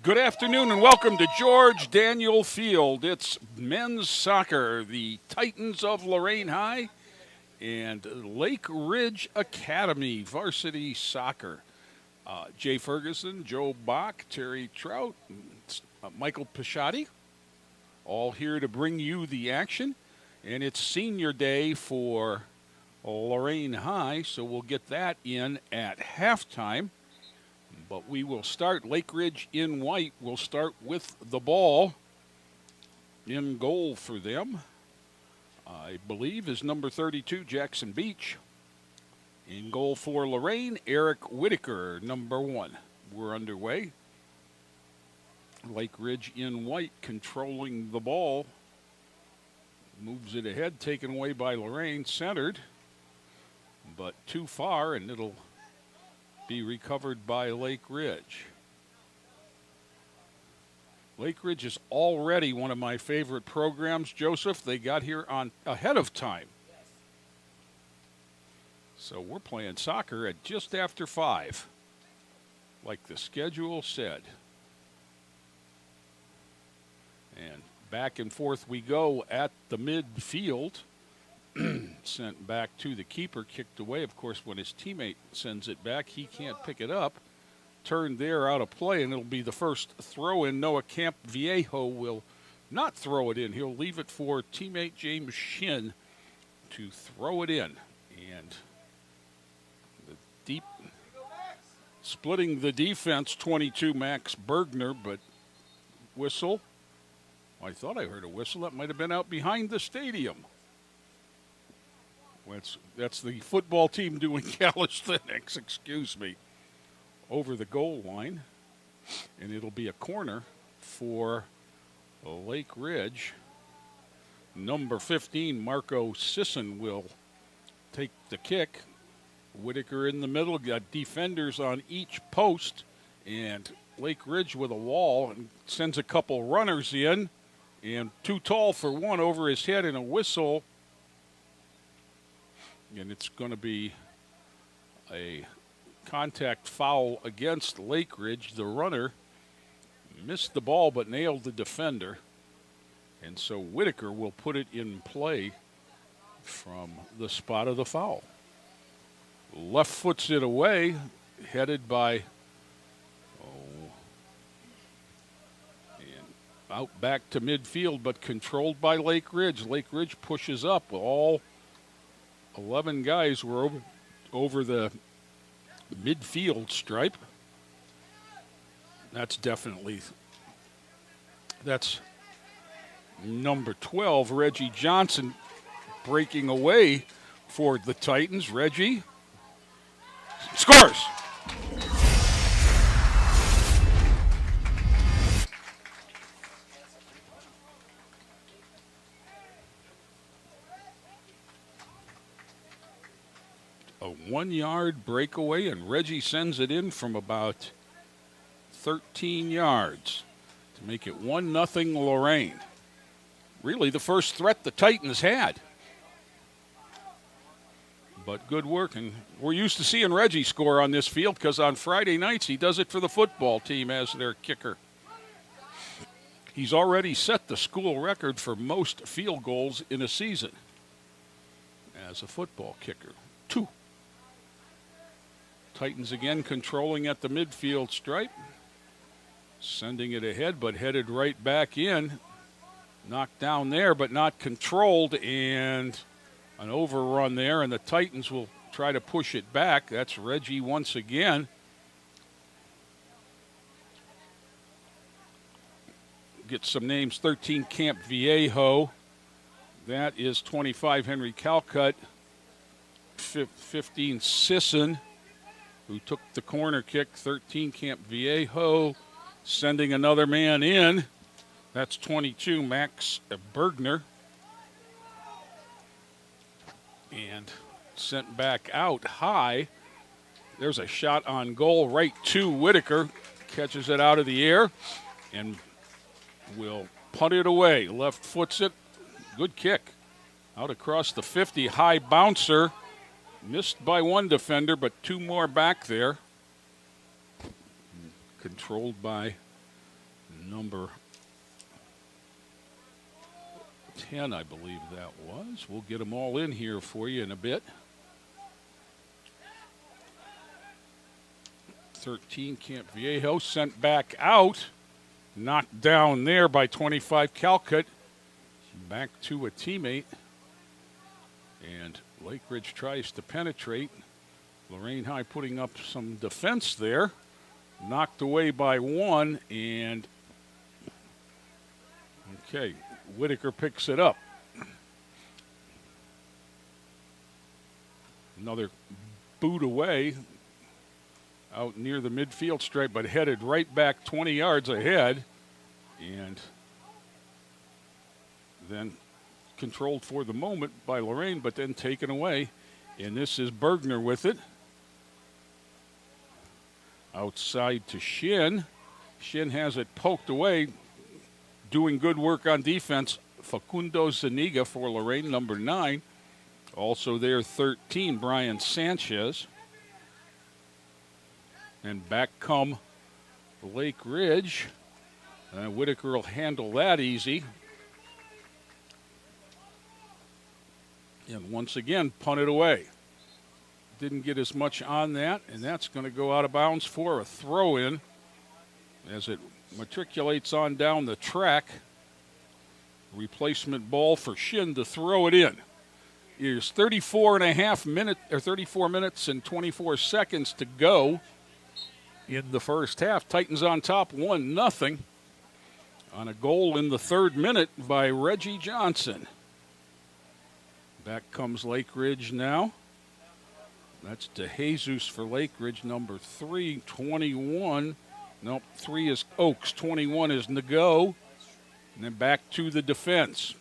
Good afternoon and welcome to George Daniel Field. It's men's soccer, the Titans of Lorain High and Lake Ridge Academy varsity soccer. Jay Ferguson, Joe Bach, Terry Trout, Michael Pisciotti, all here to bring you the action. And it's senior day for Lorain High, so we'll get that in at halftime. But we will start, Lake Ridge in white, we'll start with the ball. In goal for them, I believe, is number 32, Jackson Beach. In goal for Lorain, Eric Whitaker, number 1. We're underway. Lake Ridge in white, controlling the ball. Moves it ahead, taken away by Lorain, centered. But too far, and it'll be recovered by Lake Ridge. Lake Ridge is already one of my favorite programs, Joseph. They got here on ahead of time. So we're playing soccer at just after 5, like the schedule said. And back and forth we go at the midfield. Sent back to the keeper, kicked away. Of course, when his teammate sends it back, he can't pick it up. Turned there, out of play, and it'll be the first throw in. Noah Camp Viejo will not throw it in. He'll leave it for teammate James Shin to throw it in. And the deep, splitting the defense, 22, Max Bergner, but whistle. I thought I heard a whistle. That might have been out behind the stadium. That's the football team doing calisthenics, excuse me, over the goal line. And it'll be a corner for Lake Ridge. Number 15, Marco Sisson, will take the kick. Whitaker in the middle, got defenders on each post. And Lake Ridge with a wall and sends a couple runners in. And too tall for one, over his head, and a whistle. And it's going to be a contact foul against Lake Ridge. The runner missed the ball but nailed the defender. And so Whitaker will put it in play from the spot of the foul. Left foots it away, headed by, and out back to midfield, but controlled by Lake Ridge. Lake Ridge pushes up. All 11 guys were over the midfield stripe. That's number 12, Reggie Johnson, breaking away for the Titans. Reggie scores. A 1-yard breakaway, and Reggie sends it in from about 13 yards to make it 1-0 Lorain. Really the first threat the Titans had. But good work, and we're used to seeing Reggie score on this field because on Friday nights he does it for the football team as their kicker. He's already set the school record for most field goals in a season as a football kicker. 2. Titans again controlling at the midfield stripe. Sending it ahead, but headed right back in. Knocked down there, but not controlled, and an overrun there, and the Titans will try to push it back. That's Reggie once again. Get some names. 13, Camp Viejo. That is 25, Henry Calcutt. 15, Sisson, who took the corner kick. 13, Camp Viejo, sending another man in. That's 22, Max Bergner. And sent back out high. There's a shot on goal right to Whitaker. Catches it out of the air and will punt it away. Left foots it. Good kick. Out across the 50, high bouncer. Missed by one defender, but 2 more back there. Controlled by number 10, I believe that was. We'll get them all in here for you in a bit. 13, Camp Viejo sent back out. Knocked down there by 25, Calcutt. Back to a teammate. And Lake Ridge tries to penetrate. Lorain High putting up some defense there. Knocked away by 1, and okay, Whitaker picks it up. Another boot away out near the midfield stripe, but headed right back 20 yards ahead, and then controlled for the moment by Lorain, but then taken away. And this is Bergner with it. Outside to Shin. Shin has it poked away. Doing good work on defense. Facundo Zuniga for Lorain, number 9. Also there, 13, Brian Sanchez. And back come Lake Ridge. Whitaker will handle that easy. And once again, punted away. Didn't get as much on that, and that's going to go out of bounds for a throw-in as it matriculates on down the track. Replacement ball for Shin to throw it in. There's 34 minutes and 24 seconds to go in the first half. Titans on top 1-0 on a goal in the 3rd minute by Reggie Johnson. Back comes Lake Ridge now. That's DeJesus for Lake Ridge, number 3, 21. Nope, 3 is Oaks, 21 is Nago. And then back to the defense.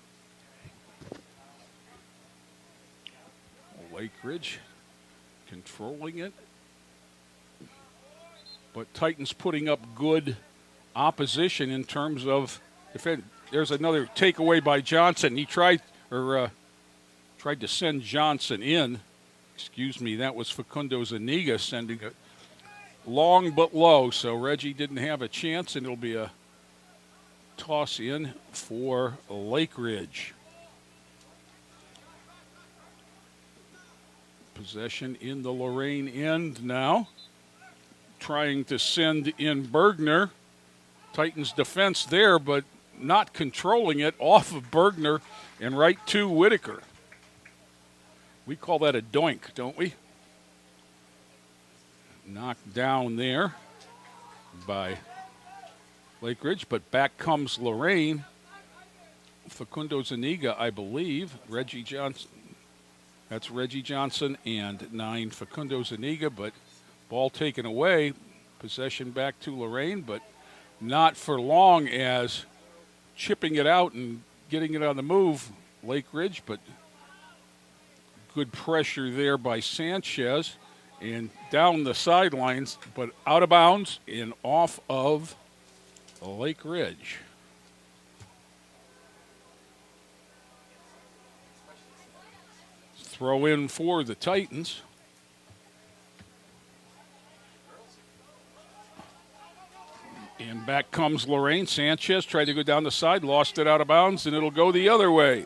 Lake Ridge controlling it. But Titans putting up good opposition in terms of defense. There's another takeaway by Johnson. He tried to send Johnson in. Excuse me, that was Facundo Zuniga sending it long but low, so Reggie didn't have a chance, and it'll be a toss in for Lake Ridge. Possession in the Lorain end now. Trying to send in Bergner. Titans defense there, but not controlling it, off of Bergner and right to Whitaker. We call that a doink, don't we? Knocked down there by Lake Ridge, but back comes Lorain. Facundo Zuniga, I believe. Reggie Johnson. That's Reggie Johnson and 9 Facundo Zuniga, but ball taken away. Possession back to Lorain, but not for long as chipping it out and getting it on the move. Lake Ridge, but good pressure there by Sanchez and down the sidelines, but out of bounds and off of Lake Ridge. Throw in for the Titans. And back comes Lorain. Sanchez tried to go down the side, lost it out of bounds, and it'll go the other way.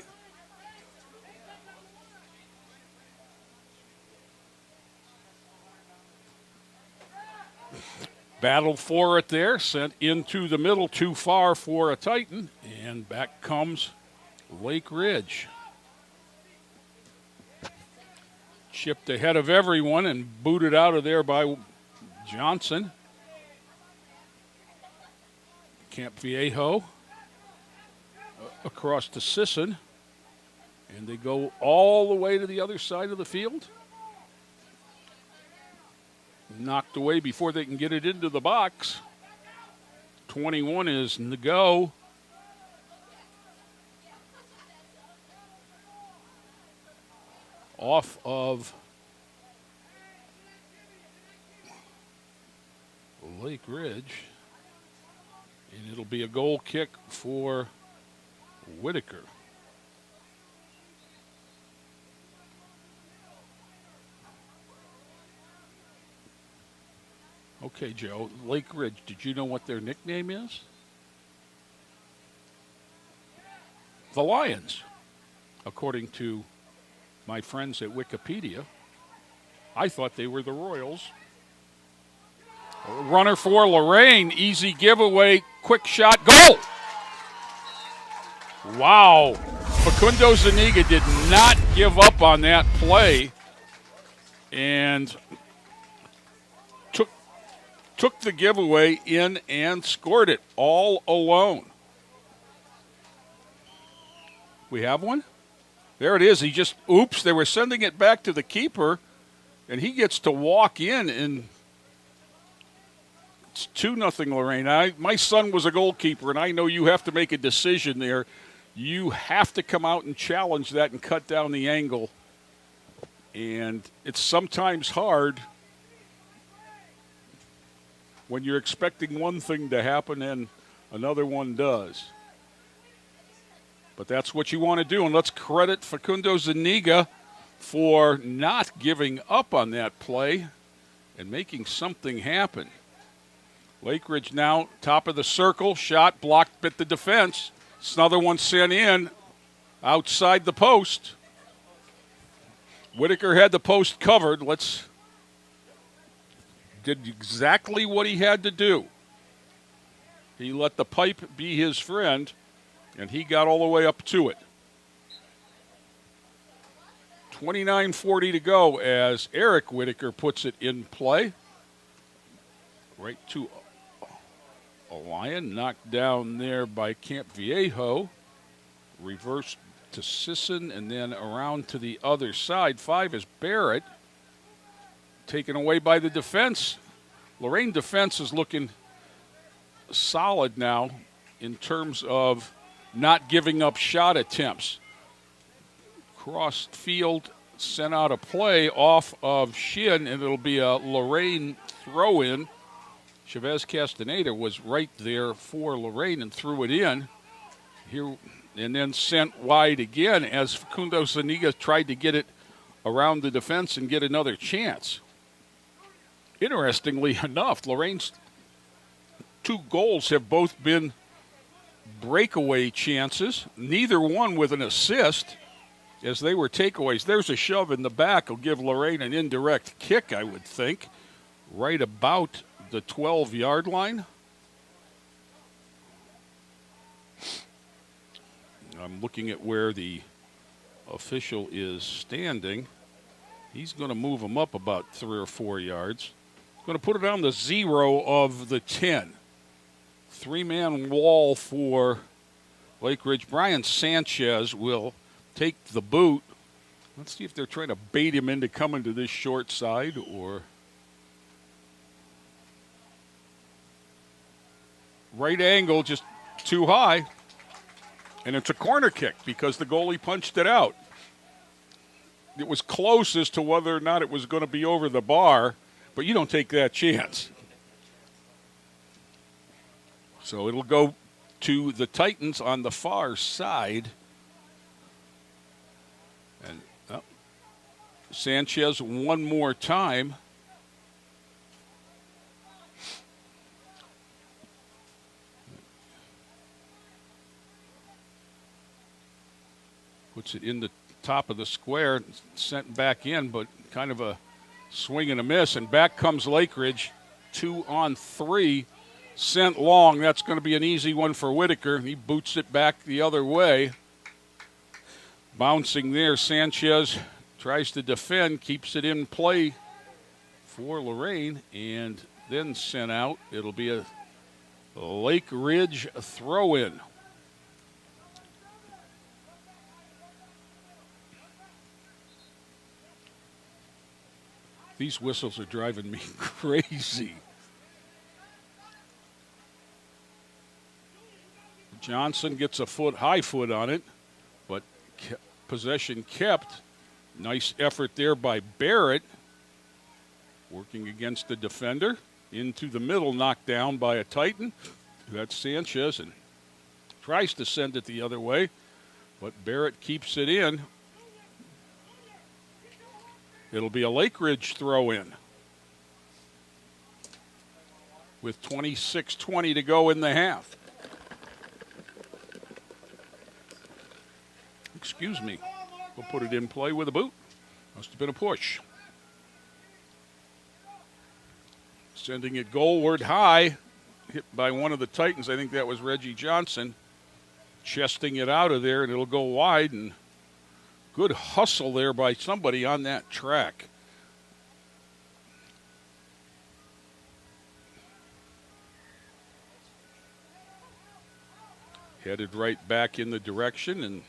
Battle for it there, sent into the middle, too far for a Titan, and back comes Lake Ridge. Chipped ahead of everyone and booted out of there by Johnson. Camp Viejo across to Sisson, and they go all the way to the other side of the field. Knocked away before they can get it into the box. 21 is Nago. Off of Lake Ridge. And it'll be a goal kick for Whitaker. Okay, Joe, Lake Ridge, did you know what their nickname is? the Lions, according to my friends at Wikipedia. I thought they were the Royals. Runner for Lorain, easy giveaway, quick shot, goal! Wow. Facundo Zuniga did not give up on that play and took the giveaway in and scored it all alone. We have one? There it is. He just, oops, they were sending it back to the keeper, and he gets to walk in, and it's 2-0 Lorain. My son was a goalkeeper, and I know you have to make a decision there. You have to come out and challenge that and cut down the angle. And it's sometimes hard when you're expecting one thing to happen and another one does. But that's what you want to do. And let's credit Facundo Zuniga for not giving up on that play and making something happen. Lake Ridge now top of the circle. Shot blocked at the defense. It's another one sent in outside the post. Whitaker had the post covered. Did exactly what he had to do. He let the pipe be his friend, and he got all the way up to it. 29:40 to go as Eric Whitaker puts it in play. Right to a Lion, knocked down there by Camp Viejo. Reversed to Sisson and then around to the other side. 5 is Barrett. Taken away by the defense. Lorain defense is looking solid now in terms of not giving up shot attempts. Cross field, sent out a play off of Shin, and it'll be a Lorain throw-in. Chavez Castaneda was right there for Lorain and threw it in. Here, and then sent wide again as Facundo Zuniga tried to get it around the defense and get another chance. Interestingly enough, Lorain's 2 goals have both been breakaway chances, neither one with an assist, as they were takeaways. There's a shove in the back. Will give Lorain an indirect kick, I would think, right about the 12-yard line. I'm looking at where the official is standing. He's going to move him up about 3 or 4 yards. Going to put it on the 0 of the 10. 3-man wall for Lake Ridge. Brian Sanchez will take the boot. Let's see if they're trying to bait him into coming to this short side or right angle, just too high. And it's a corner kick because the goalie punched it out. It was close as to whether or not it was going to be over the bar, but you don't take that chance. So it'll go to the Titans on the far side. And Sanchez one more time. Puts it in the top of the square, sent back in, but kind of a swing and a miss. And back comes Lake Ridge, 2-on-3. Sent long. That's going to be an easy one for Whitaker. He boots it back the other way. Bouncing there, Sanchez tries to defend, keeps it in play for Lorain, and then sent out. It'll be a Lake Ridge throw-in. These whistles are driving me crazy. Johnson gets a high foot on it, but possession kept. Nice effort there by Barrett. Working against the defender. Into the middle, knocked down by a Titan. That's Sanchez, and tries to send it the other way, but Barrett keeps it in. It'll be a Lake Ridge throw-in with 26:20 to go in the half. Excuse me. We'll put it in play with a boot. Must have been a push. Sending it goalward high. Hit by one of the Titans. I think that was Reggie Johnson. Chesting it out of there, and it'll go wide. And good hustle there by somebody on that track. Headed right back in the direction and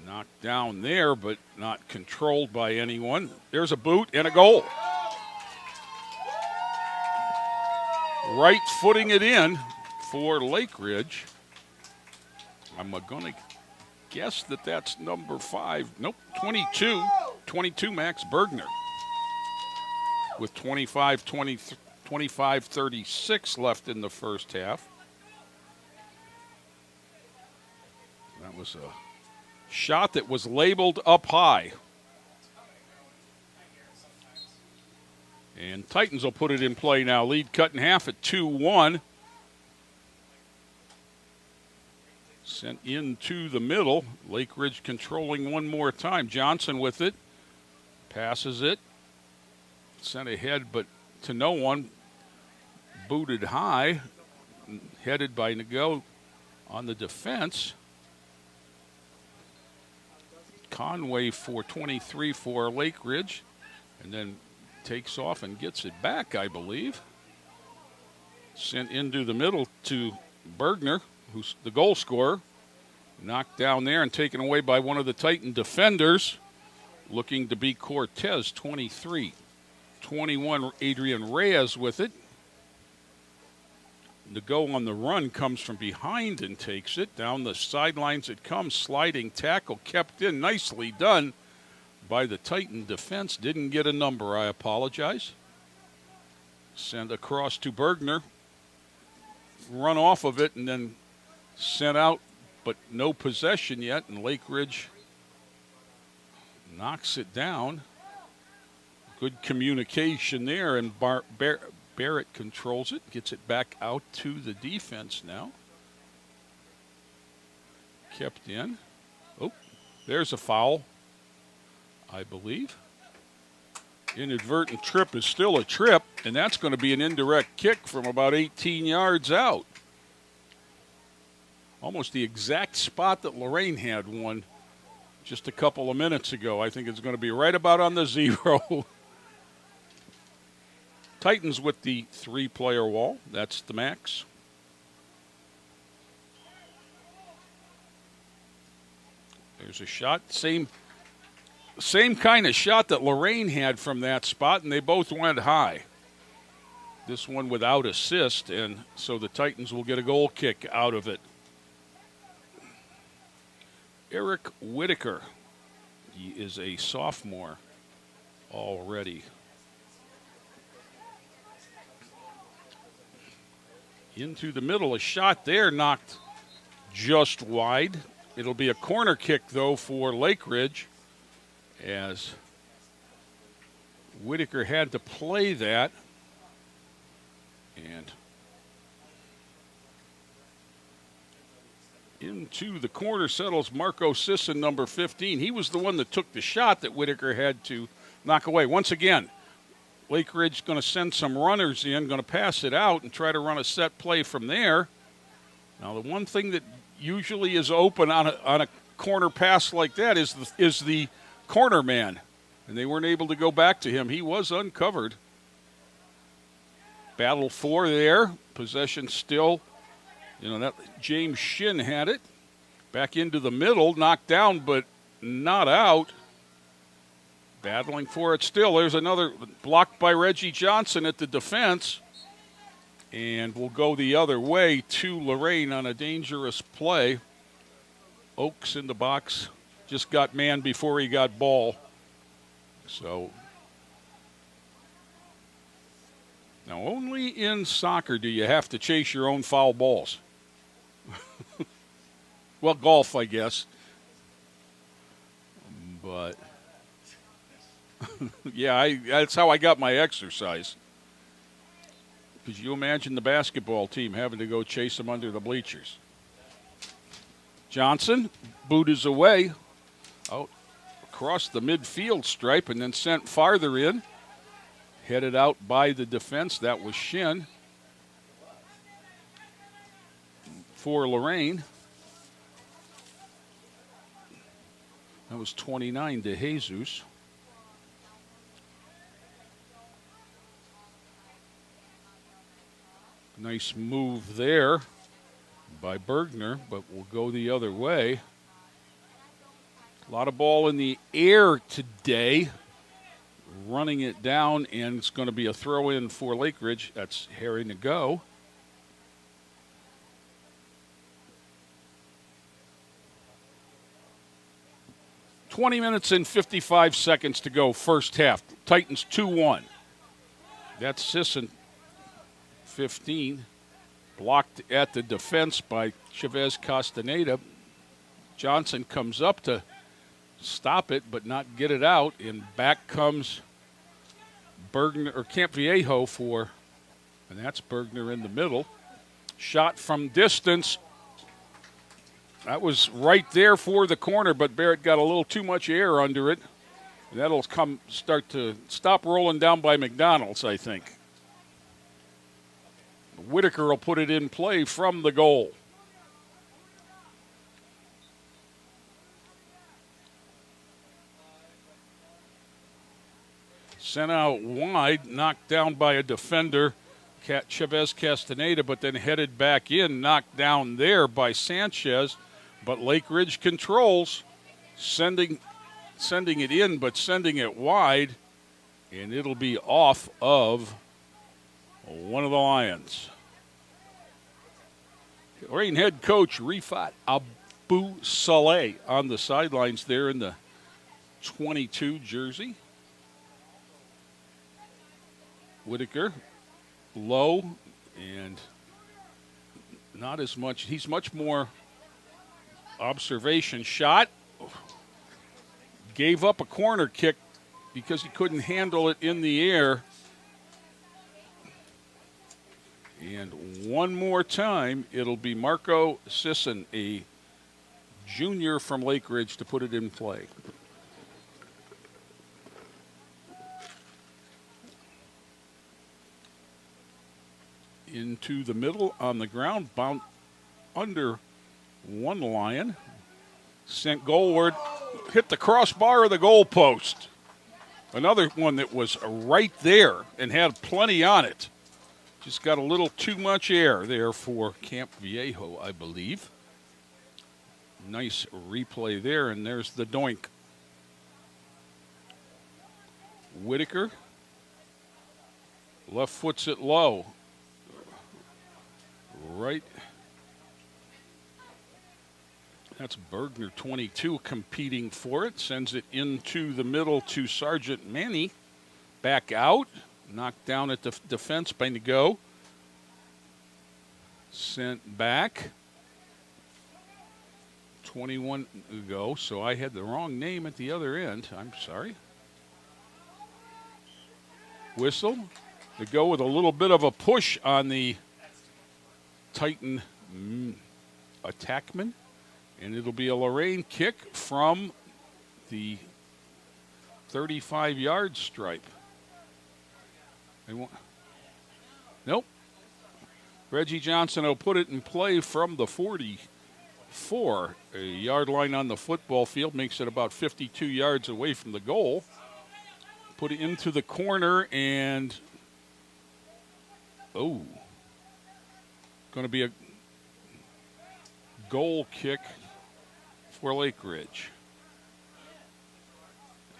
knocked down there, but not controlled by anyone. There's a boot and a goal. Right footing it in for Lake Ridge. I'm going to guess that that's number 5. Nope, 22. 22 Max Bergner. With 25-36 left in the first half. That was a shot that was labeled up high. And Titans will put it in play now. Lead cut in half at 2-1. Sent into the middle. Lake Ridge controlling one more time. Johnson with it. Passes it. Sent ahead, but to no one. Booted high. Headed by Nago on the defense. Conway for 23 for Lake Ridge. And then takes off and gets it back, I believe. Sent into the middle to Bergner, who's the goal scorer. Knocked down there and taken away by one of the Titan defenders. Looking to be Cortez, 23. 21, Adrian Reyes with it. The go on the run comes from behind and takes it. Down the sidelines it comes. Sliding tackle kept in. Nicely done by the Titan defense. Didn't get a number, I apologize. Send across to Bergner. Run off of it and then sent out, but no possession yet. And Lake Ridge knocks it down. Good communication there, and Barrett controls it. Gets it back out to the defense now. Kept in. Oh, there's a foul, I believe. Inadvertent trip is still a trip, and that's going to be an indirect kick from about 18 yards out. Almost the exact spot that Lorain had one just a couple of minutes ago. I think it's going to be right about on the 0. Titans with the 3-player wall. That's the max. There's a shot. Same kind of shot that Lorain had from that spot, and they both went high. This one without assist, and so the Titans will get a goal kick out of it. Eric Whitaker. He is a sophomore already. Into the middle, a shot there knocked just wide. It'll be a corner kick, though, for Lake Ridge, as Whitaker had to play that. And into the corner settles Marco Sisson, number 15. He was the one that took the shot that Whitaker had to knock away. Once again, Lake Ridge going to send some runners in, going to pass it out and try to run a set play from there. Now, the one thing that usually is open on a corner pass like that is the corner man, and they weren't able to go back to him. He was uncovered. Battle for there. Possession still. That James Shin had it. Back into the middle, knocked down but not out. Battling for it still. There's another blocked by Reggie Johnson at the defense. And we'll go the other way to Lorain on a dangerous play. Oaks in the box. Just got man before he got ball. So now only in soccer do you have to chase your own foul balls. Well, golf, I guess. But yeah, that's how I got my exercise. Because you imagine the basketball team having to go chase them under the bleachers. Johnson, boot is away, out across the midfield stripe and then sent farther in. Headed out by the defense. That was Shin for Lorain. That was 29 to Jesus. Nice move there by Bergner, but we'll go the other way. A lot of ball in the air today. Running it down, and it's going to be a throw-in for Lake Ridge. That's Harry to go. $20 minutes and 55 seconds to go, first half. Titans 2-1. That's Sisson, 15. Blocked at the defense by Chavez Castaneda. Johnson comes up to stop it, but not get it out, and back comes Bergner or Campviejo for, and that's Bergner in the middle. Shot from distance. That was right there for the corner, but Barrett got a little too much air under it. That'll start to stop rolling down by McDonald's, I think. Whitaker will put it in play from the goal. Sent out wide, knocked down by a defender, Chavez Castaneda, but then headed back in, knocked down there by Sanchez. But Lake Ridge controls, sending it in, but sending it wide, and it'll be off of one of the Lions. Lorain head coach Rifat Abu Saleh on the sidelines there in the 22 jersey. Whitaker, low, and not as much. He's much more observation. Shot. Gave up a corner kick because he couldn't handle it in the air. And one more time, it'll be Marco Sisson, a junior from Lake Ridge, to put it in play. Into the middle on the ground, bound under one Lion. Sent goalward, hit the crossbar of the goal post. Another one that was right there and had plenty on it. Just got a little too much air there for Campviejo, I believe. Nice replay there, and there's the doink. Whitaker. Left foots it low. Right. That's Bergner, 22, competing for it. Sends it into the middle to Sergeant Manny. Back out. Knocked down at the defense by Nago. Sent back. 21 ago, so I had the wrong name at the other end. I'm sorry. Whistle. To go with a little bit of a push on the Titan attackman. And it'll be a Lorain kick from the 35-yard stripe. Nope. Reggie Johnson will put it in play from the 44. A yard line on the football field makes it about 52 yards away from the goal. Put it into the corner and, going to be a goal kick for Lake Ridge.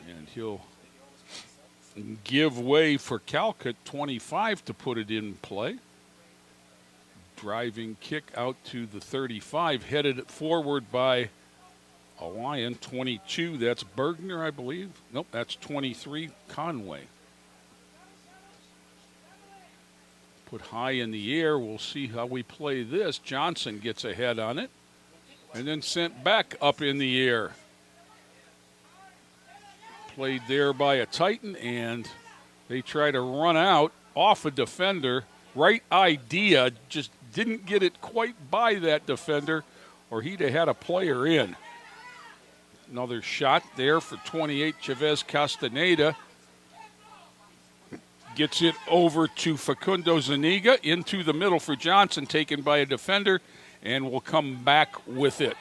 And he'll give way for Calcutt, 25, to put it in play. Driving kick out to the 35, headed forward by a Lion, 22. That's Bergner, I believe. Nope, that's 23, Conway. Put high in the air. We'll see how we play this. Johnson gets ahead on it and then sent back up in the air. Played there by a Titan, and they try to run out off a defender. Right idea, just didn't get it quite by that defender, or he'd have had a player in. Another shot there for 28, Chavez Castaneda. Gets it over to Facundo Zuniga, into the middle for Johnson, taken by a defender, and will come back with it.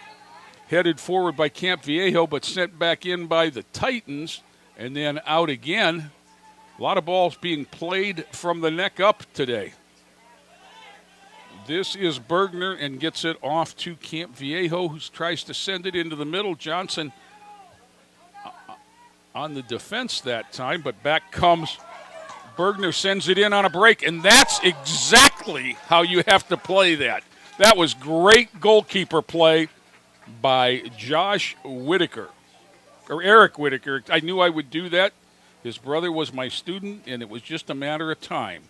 Headed forward by Camp Viejo, but sent back in by the Titans, and then out again. A lot of balls being played from the neck up today. This is Bergner and gets it off to Camp Viejo, who tries to send it into the middle. Johnson on the defense that time, but back comes Bergner, sends it in on a break, and that's exactly how you have to play that. That was great goalkeeper play by Josh Whitaker, or Eric Whitaker. I knew I would do that. His brother was my student, and it was just a matter of time.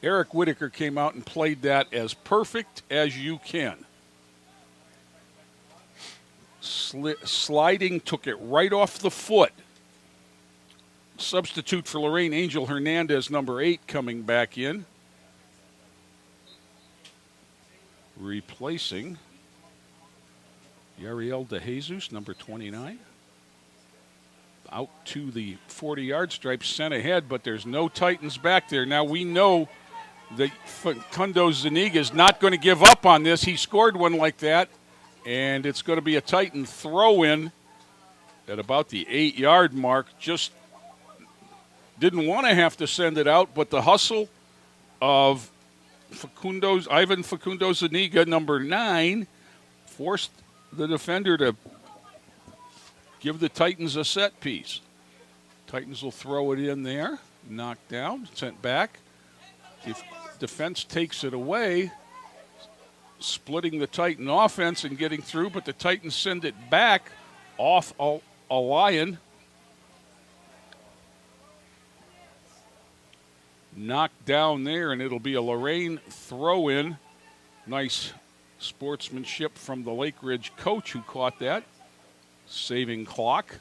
Eric Whitaker came out and played that as perfect as you can. Sliding, took it right off the foot. Substitute for Lorain, Angel Hernandez, number 8, coming back in. Replacing Yariel De Jesus, number 29. Out to the 40-yard stripe, sent ahead, but there's no Titans back there. Now we know that Facundo Zuniga is not going to give up on this. He scored one like that, and it's going to be a Titan throw-in at about the 8-yard mark. Just didn't want to have to send it out, but the hustle of Ivan Facundo Zuniga, number 9, forced the defender to give the Titans a set piece. Titans will throw it in there, knocked down, sent back. If defense takes it away, splitting the Titan offense and getting through, but the Titans send it back off a Lion. Knocked down there, and it'll be a Lorain throw-in. Nice sportsmanship from the Lake Ridge coach who caught that. Saving clock.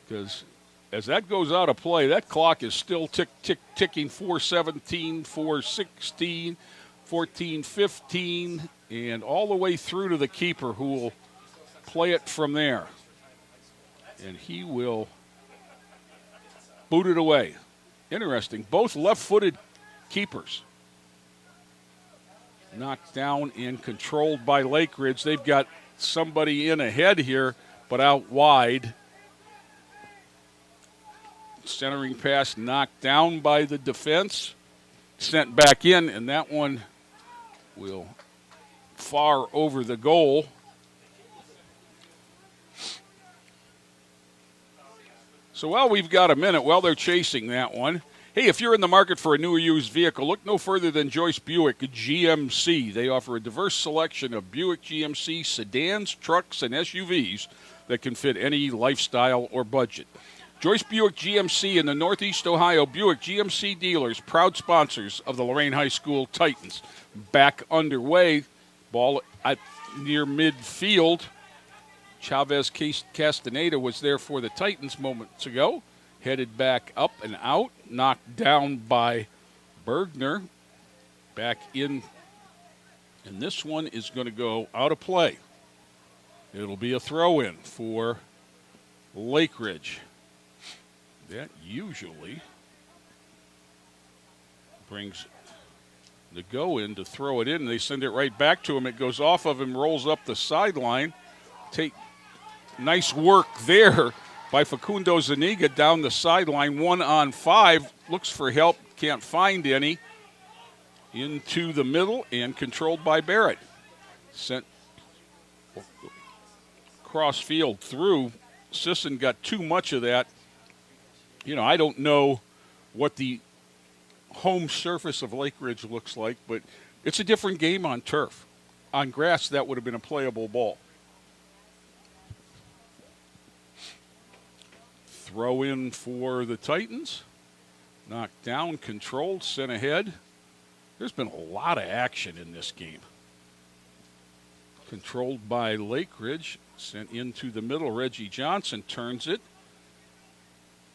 Because as that goes out of play, that clock is still ticking 4:17, 4:16, 14:15, and all the way through to the keeper, who will play it from there. And he will boot it away. Interesting. Both left-footed keepers. Knocked down and controlled by Lake Ridge. They've got somebody in ahead here, but out wide. Centering pass knocked down by the defense. Sent back in, and that one will far over the goal. So while we've got a minute, while they're chasing that one, hey, if you're in the market for a new or used vehicle, look no further than Joyce Buick GMC. They offer a diverse selection of Buick GMC sedans, trucks, and SUVs that can fit any lifestyle or budget. Joyce Buick GMC and the Northeast Ohio Buick GMC dealers, proud sponsors of the Lorain High School Titans. Back underway, ball at near midfield. Chavez Castaneda was there for the Titans moments ago. Headed back up and out, knocked down by Bergner. Back in, and this one is going to go out of play. It'll be a throw-in for Lake Ridge. That usually brings the go-in to throw it in. They send it right back to him. It goes off of him, rolls up the sideline. Nice work there by Facundo Zuniga down the sideline, 1-on-5. Looks for help, can't find any. Into the middle and controlled by Barrett. Sent cross field through. Sisson got too much of that. You know, I don't know what the home surface of Lake Ridge looks like, but it's a different game on turf. On grass, that would have been a playable ball. Throw in for the Titans. Knocked down, controlled, sent ahead. There's been a lot of action in this game. Controlled by Lake Ridge. Sent into the middle. Reggie Johnson turns it.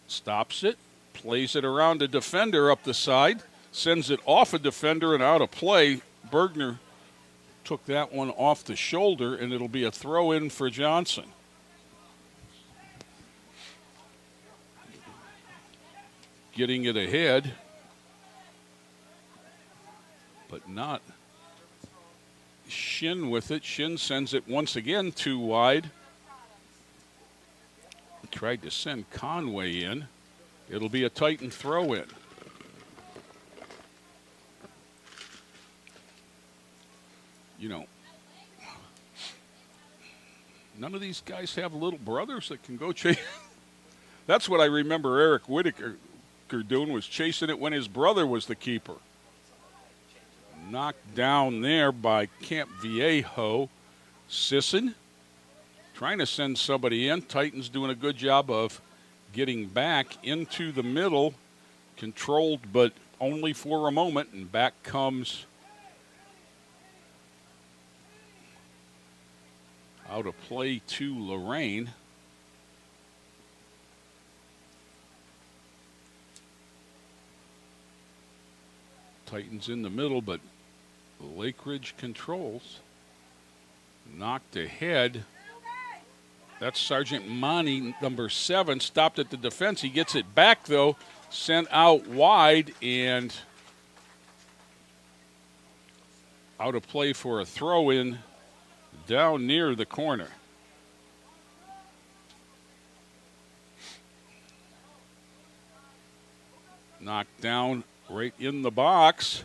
Stops it. Plays it around a defender up the side. sends it off a defender and out of play. Bergner took that one off the shoulder, and it'll be a throw in for Johnson. Getting it ahead, but not Shin with it. Shin sends it once again too wide. Tried to send Conway in. It'll be a Titan throw in. You know, none of these guys have little brothers that can go chase. That's what I remember Eric Whitaker doing, was chasing it when his brother was the keeper. Knocked down there by Camp Viejo. Sisson trying to send somebody in. Titans doing a good job of getting back into the middle. Controlled, but only for a moment, and back comes out of play to Lorain. Titans in the middle, but Lake Ridge controls. Knocked ahead. That's Sergeant Monty, number 7, stopped at the defense. He gets it back, though, sent out wide, and out of play for a throw-in down near the corner. Knocked down right in the box.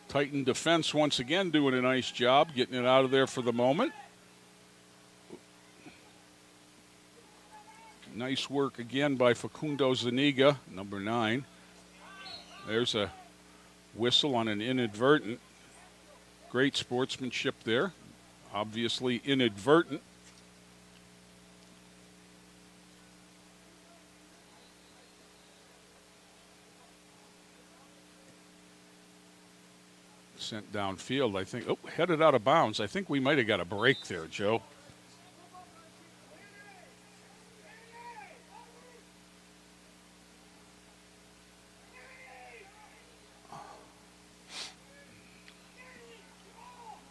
Titan defense once again doing a nice job getting it out of there for the moment. Nice work again by Facundo Zuniga, number 9. There's a whistle on an inadvertent. Great sportsmanship there. Obviously inadvertent. Sent downfield, I think. Oh, headed out of bounds. I think we might have got a break there, Joe.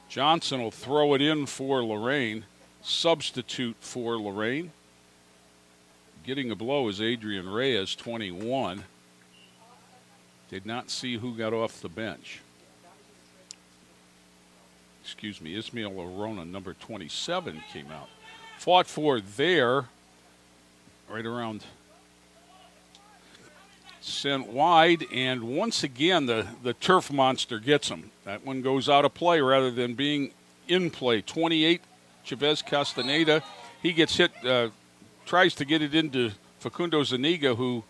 Johnson will throw it in for Lorain. Substitute for Lorain. Getting a blow is Adrian Reyes, 21. Did not see who got off the bench. Excuse me, Ismail Arona, number 27, came out. Fought for there, right around, sent wide, and once again the turf monster gets him. That one goes out of play rather than being in play. 28, Chavez Castaneda. He gets hit, tries to get it into Facundo Zuniga, who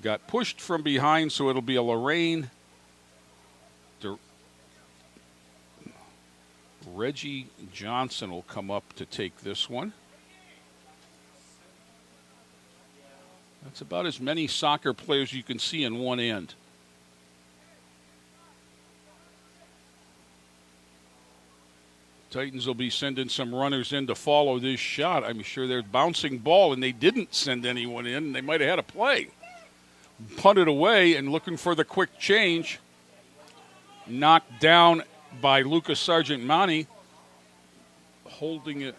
got pushed from behind, so it'll be a Lorain. Reggie Johnson will come up to take this one. That's about as many soccer players you can see in one end. Titans will be sending some runners in to follow this shot. I'm sure they're bouncing ball, and they didn't send anyone in. They might have had a play. Punted away and looking for the quick change. Knocked down by Lucas Sargent-Mani, holding it.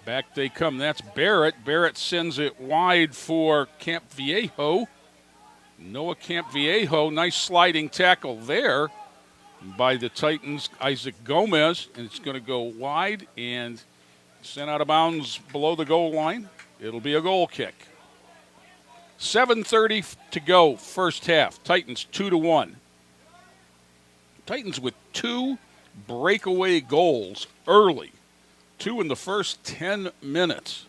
Back they come. That's Barrett. Barrett sends it wide for Camp Viejo. Noah Camp Viejo. Nice sliding tackle there by the Titans, Isaac Gomez. And it's going to go wide and sent out of bounds below the goal line. It'll be a goal kick. 7:30 to go, first half. Titans 2-1. Titans with 2 breakaway goals early. 2 in the first 10 minutes.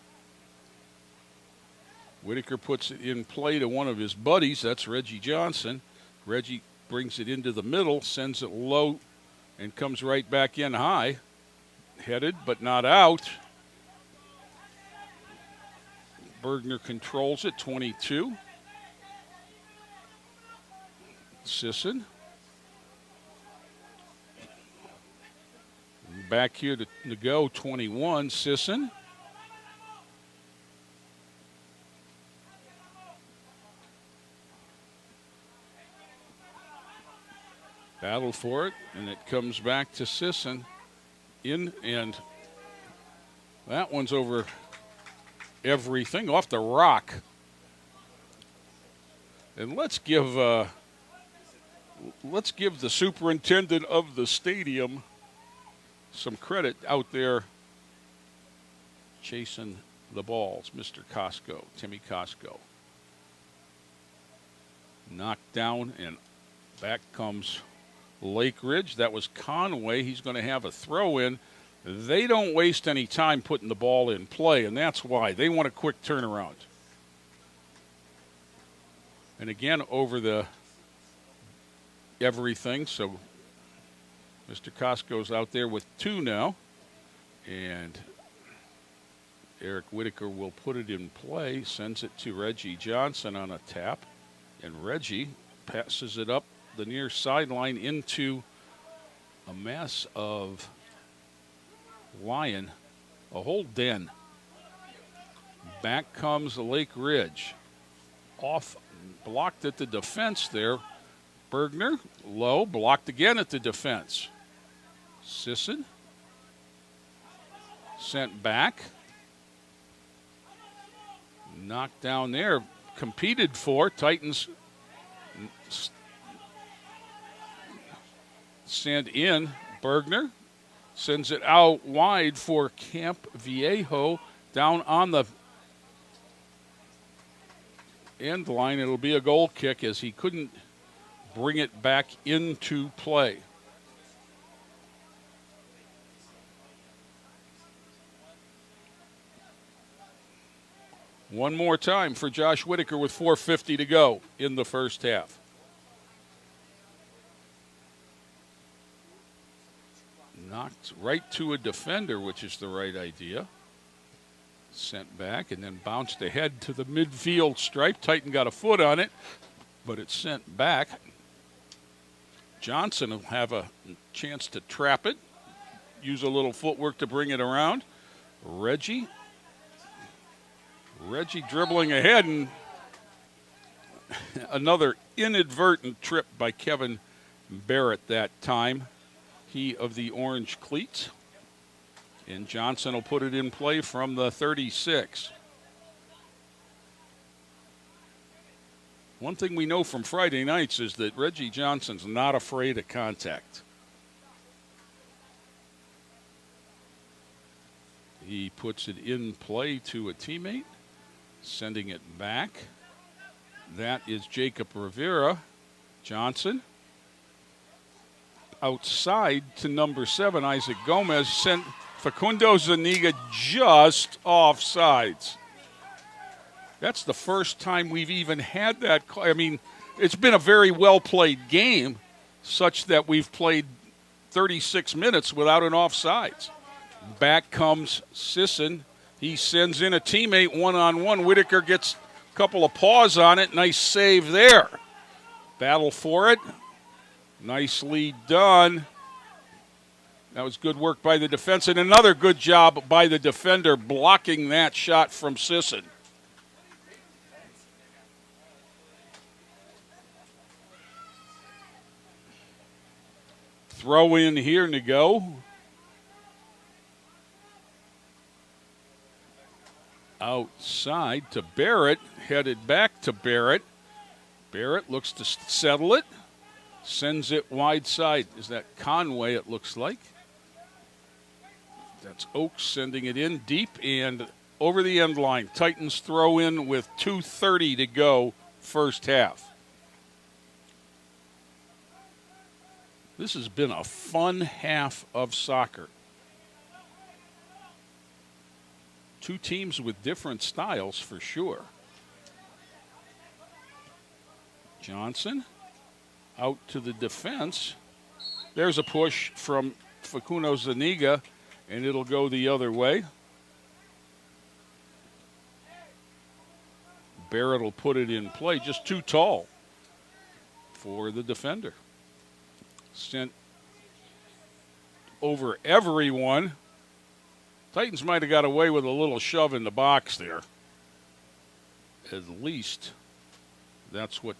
Whitaker puts it in play to one of his buddies. That's Reggie Johnson. Reggie brings it into the middle, sends it low, and comes right back in high. Headed, but not out. Bergner controls it, 22. Sisson. Back here to go, 21, Sisson. Battle for it, and it comes back to Sisson. In, and that one's over everything, off the rock. And let's give the superintendent of the stadium some credit out there chasing the balls, Mr. Costco, Timmy Costco. Knocked down, and back comes Lake Ridge. That was Conway. He's going to have a throw in. They don't waste any time putting the ball in play, and that's why. They want a quick turnaround. And again, over the everything, so Mr. Costco's out there with 2 now, and Eric Whitaker will put it in play, sends it to Reggie Johnson on a tap, and Reggie passes it up the near sideline into a mess of lion, a whole den. Back comes Lake Ridge. Off, blocked at the defense there. Bergner, low, blocked again at the defense. Sisson, sent back. Knocked down there, competed for. Titans send in. Bergner sends it out wide for Camp Viejo down on the end line. It'll be a goal kick as he couldn't bring it back into play. One more time for Josh Whitaker with 4:50 to go in the first half. Knocked right to a defender, which is the right idea. Sent back and then bounced ahead to the midfield stripe. Titan got a foot on it, but it's sent back. Johnson will have a chance to trap it, use a little footwork to bring it around. Reggie dribbling ahead, and another inadvertent trip by Kevin Barrett that time. He of the orange cleats. And Johnson will put it in play from the 36. One thing we know from Friday nights is that Reggie Johnson's not afraid of contact. He puts it in play to a teammate, sending it back. That is Jacob Rivera. Johnson outside to number 7, Isaac Gomez, sent Facundo Zuniga just offsides. That's the first time we've even had that. I mean, it's been a very well-played game, such that we've played 36 minutes without an offsides. Back comes Sisson. He sends in a teammate one-on-one. Whitaker gets a couple of paws on it. Nice save there. Battle for it. Nicely done. That was good work by the defense, and another good job by the defender blocking that shot from Sisson. Throw in here to go. Outside to Barrett, headed back to Barrett. Barrett looks to settle it. Sends it wide side. Is that Conway, it looks like? That's Oaks sending it in deep and over the end line. Titans throw in with 2:30 to go first half. This has been a fun half of soccer. Two teams with different styles for sure. Johnson out to the defense. There's a push from Facundo Zuniga, and it'll go the other way. Barrett will put it in play, just too tall for the defender. Sent over everyone. Titans might have got away with a little shove in the box there. At least that's what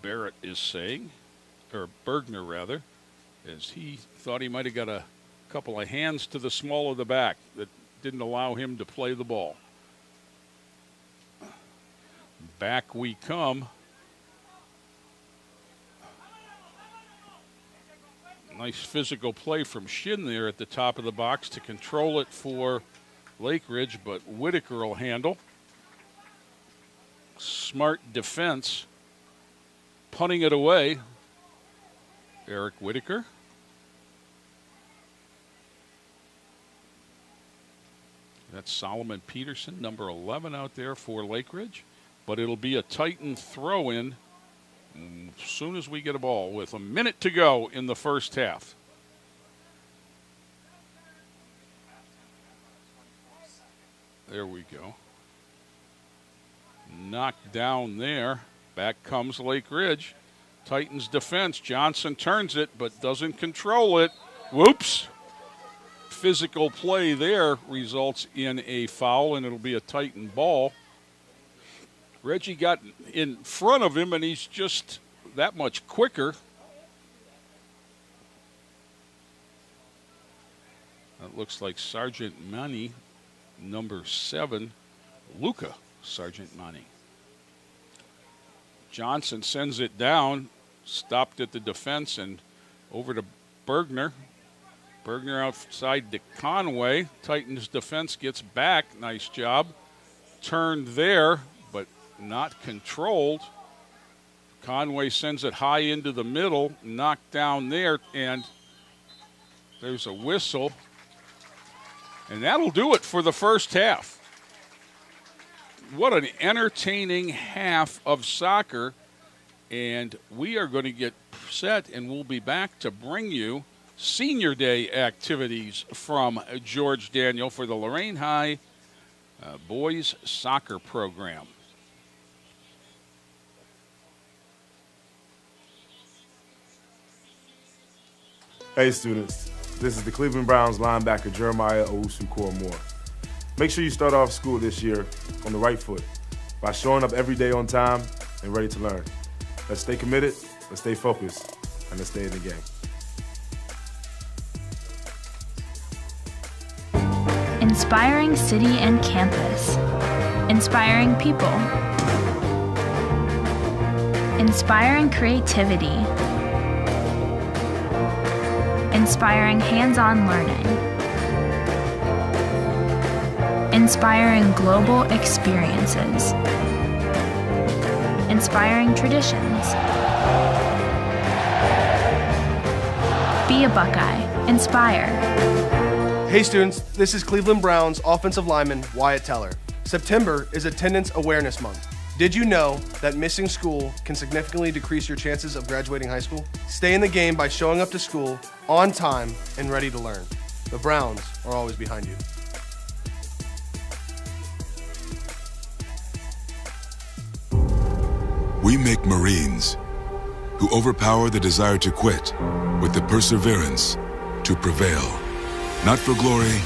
Barrett is saying. or Bergner rather, as he thought he might have got a couple of hands to the small of the back that didn't allow him to play the ball. Back we come. Nice physical play from Shin there at the top of the box to control it for Lake Ridge, but Whitaker will handle. Smart defense, punting it away. Eric Whitaker. That's Solomon Peterson, number 11 out there for Lake Ridge. But it'll be a Titan throw-in as soon as we get a ball with a minute to go in the first half. There we go. Knocked down there. Back comes Lake Ridge. Titans defense. Johnson turns it but doesn't control it. Whoops. Physical play there results in a foul, and it'll be a Titan ball. Reggie got in front of him, and he's just that much quicker. That looks like Sergeant Mani, number 7, Luca Sergeant Mani. Johnson sends it down, stopped at the defense, and over to Bergner. Bergner outside to Conway. Titans defense gets back. Nice job. Turned there, but not controlled. Conway sends it high into the middle, knocked down there, and there's a whistle. And that'll do it for the first half. What an entertaining half of soccer. And we are going to get set, and we'll be back to bring you Senior Day activities from George Daniel for the Lorain High boys soccer program. Hey students, this is the Cleveland Browns linebacker Jeremiah Owusu-Koramoah. Make sure you start off school this year on the right foot by showing up every day on time and ready to learn. Let's stay committed, let's stay focused, and let's stay in the game. Inspiring city and campus. Inspiring people. Inspiring creativity. Inspiring hands-on learning. Inspiring global experiences. Inspiring traditions. Be a Buckeye. Inspire. Hey students, this is Cleveland Browns offensive lineman Wyatt Teller. September is Attendance Awareness Month. Did you know that missing school can significantly decrease your chances of graduating high school? Stay in the game by showing up to school on time and ready to learn. The Browns are always behind you. We make Marines who overpower the desire to quit with the perseverance to prevail. Not for glory,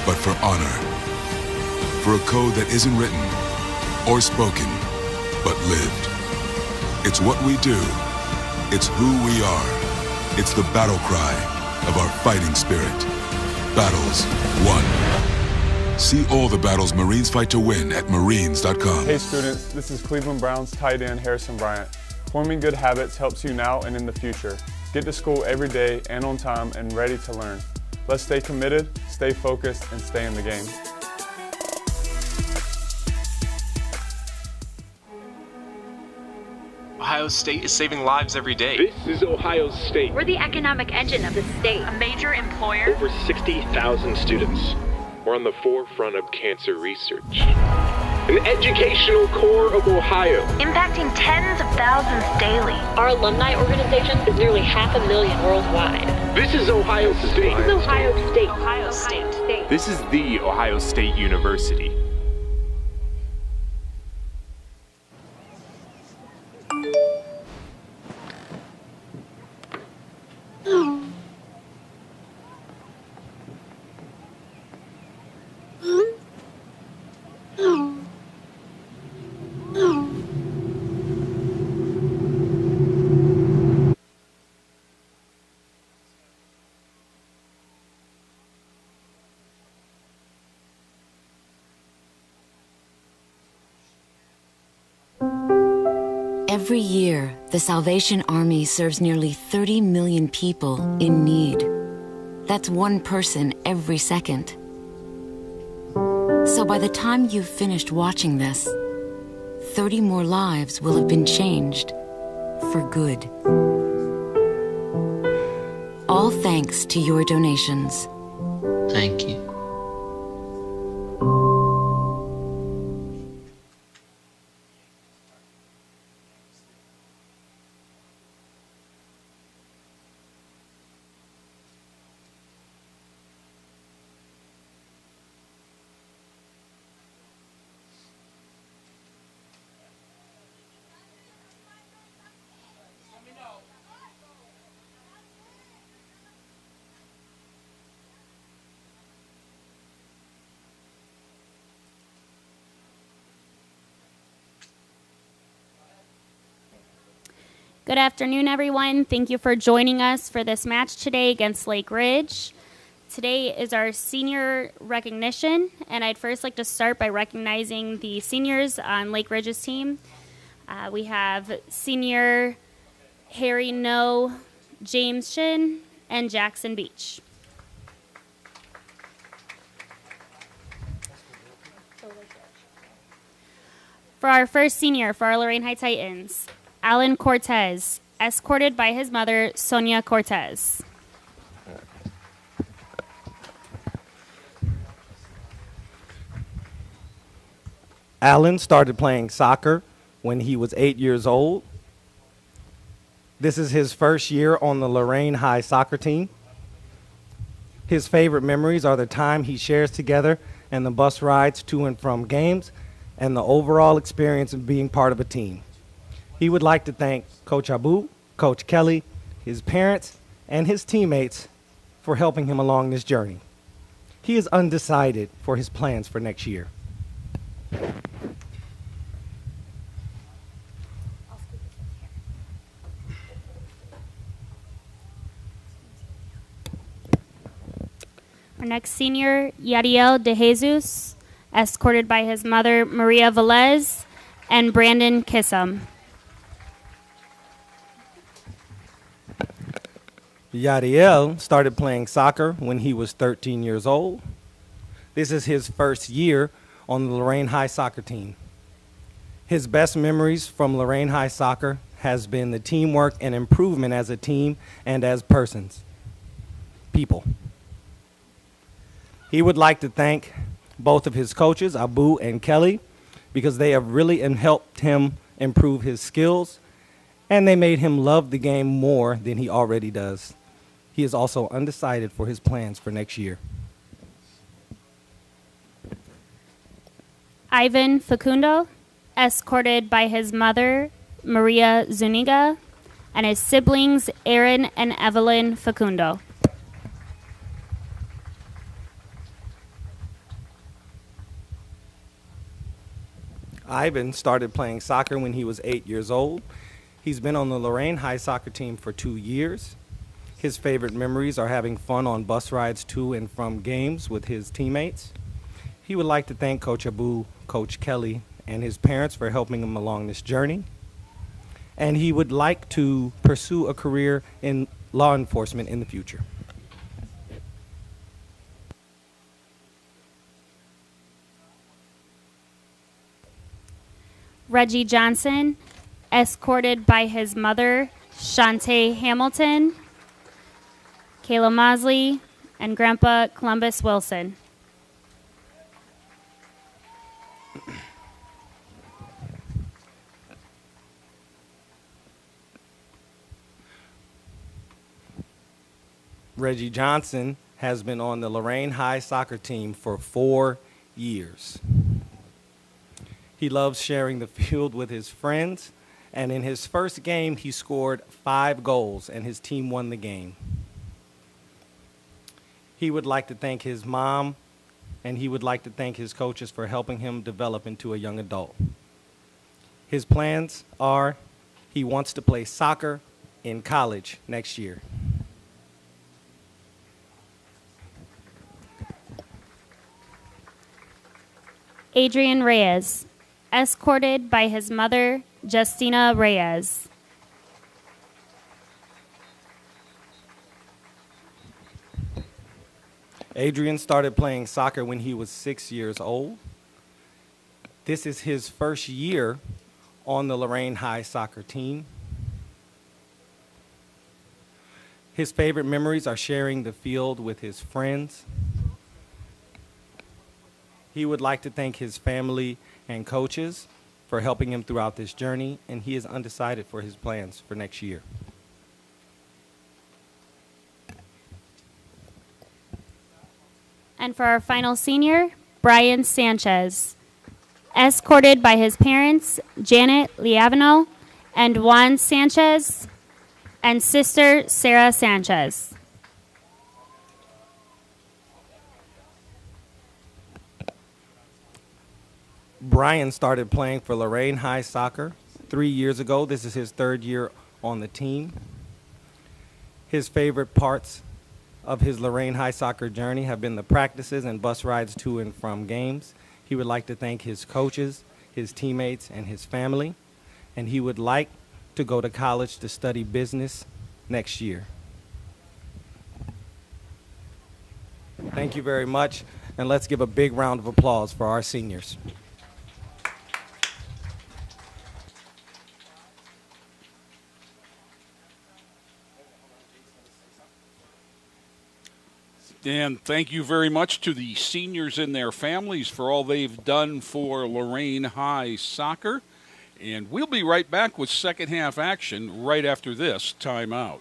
but for honor. For a code that isn't written or spoken, but lived. It's what we do. It's who we are. It's the battle cry of our fighting spirit. Battles won. See all the battles Marines fight to win at marines.com. Hey students, this is Cleveland Browns tight end Harrison Bryant. Forming good habits helps you now and in the future. Get to school every day and on time and ready to learn. Let's stay committed, stay focused, and stay in the game. Ohio State is saving lives every day. This is Ohio State. We're the economic engine of the state. A major employer. Over 60,000 students. We're on the forefront of cancer research. An educational core of Ohio. Impacting tens of thousands daily. Our alumni organization is nearly 500,000 worldwide. This is Ohio State. This is Ohio State. Ohio State. This is the Ohio State University. Every year, the Salvation Army serves nearly 30 million people in need. That's one person every second. So by the time you've finished watching this, 30 more lives will have been changed for good. All thanks to your donations. Thank you. Good afternoon, everyone. Thank you for joining us for this match today against Lake Ridge. Today is our senior recognition, and I'd first like to start by recognizing the seniors on Lake Ridge's team. We have senior Harry No, James Shin, and Jackson Beach. For our first senior for our Lorain High Titans, Alan Cortez, escorted by his mother, Sonia Cortez. Alan started playing soccer when he was 8 years old. This is his first year on the Lorain High soccer team. His favorite memories are the time he shares together and the bus rides to and from games and the overall experience of being part of a team. He would like to thank Coach Abu, Coach Kelly, his parents, and his teammates for helping him along this journey. He is undecided for his plans for next year. Our next senior, Yadiel De Jesus, escorted by his mother, Maria Velez, and Brandon Kissam. Yadiel started playing soccer when he was 13 years old. This is his first year on the Lorain High soccer team. His best memories from Lorain High soccer has been the teamwork and improvement as a team and as people. He would like to thank both of his coaches, Abu and Kelly, because they have really helped him improve his skills, and they made him love the game more than he already does. He is also undecided for his plans for next year. Ivan Facundo, escorted by his mother, Maria Zuniga, and his siblings, Aaron and Evelyn Facundo. Ivan started playing soccer when he was 8 years old. He's been on the Lorain High soccer team for 2 years. His favorite memories are having fun on bus rides to and from games with his teammates. He would like to thank Coach Abu, Coach Kelly, and his parents for helping him along this journey. And he would like to pursue a career in law enforcement in the future. Reggie Johnson, escorted by his mother, Shantae Hamilton, Kayla Mosley, and Grandpa Columbus Wilson. Reggie Johnson has been on the Lorain High soccer team for 4 years. He loves sharing the field with his friends, and in his first game, he scored 5 goals, and his team won the game. He would like to thank his mom, and he would like to thank his coaches for helping him develop into a young adult. His plans are he wants to play soccer in college next year. Adrian Reyes, escorted by his mother, Justina Reyes. Adrian started playing soccer when he was 6 years old. This is his first year on the Lorain High soccer team. His favorite memories are sharing the field with his friends. He would like to thank his family and coaches for helping him throughout this journey, and he is undecided for his plans for next year. And for our final senior, Brian Sanchez. Escorted by his parents, Janet Liavino and Juan Sanchez, and sister Sarah Sanchez. Brian started playing for Lorain High Soccer 3 years ago. This is his third year on the team. His favorite parts of his Lorain High Soccer journey have been the practices and bus rides to and from games. He would like to thank his coaches, his teammates, and his family. And he would like to go to college to study business next year. Thank you very much. And let's give a big round of applause for our seniors. And thank you very much to the seniors and their families for all they've done for Lorain High Soccer. And we'll be right back with second half action right after this timeout.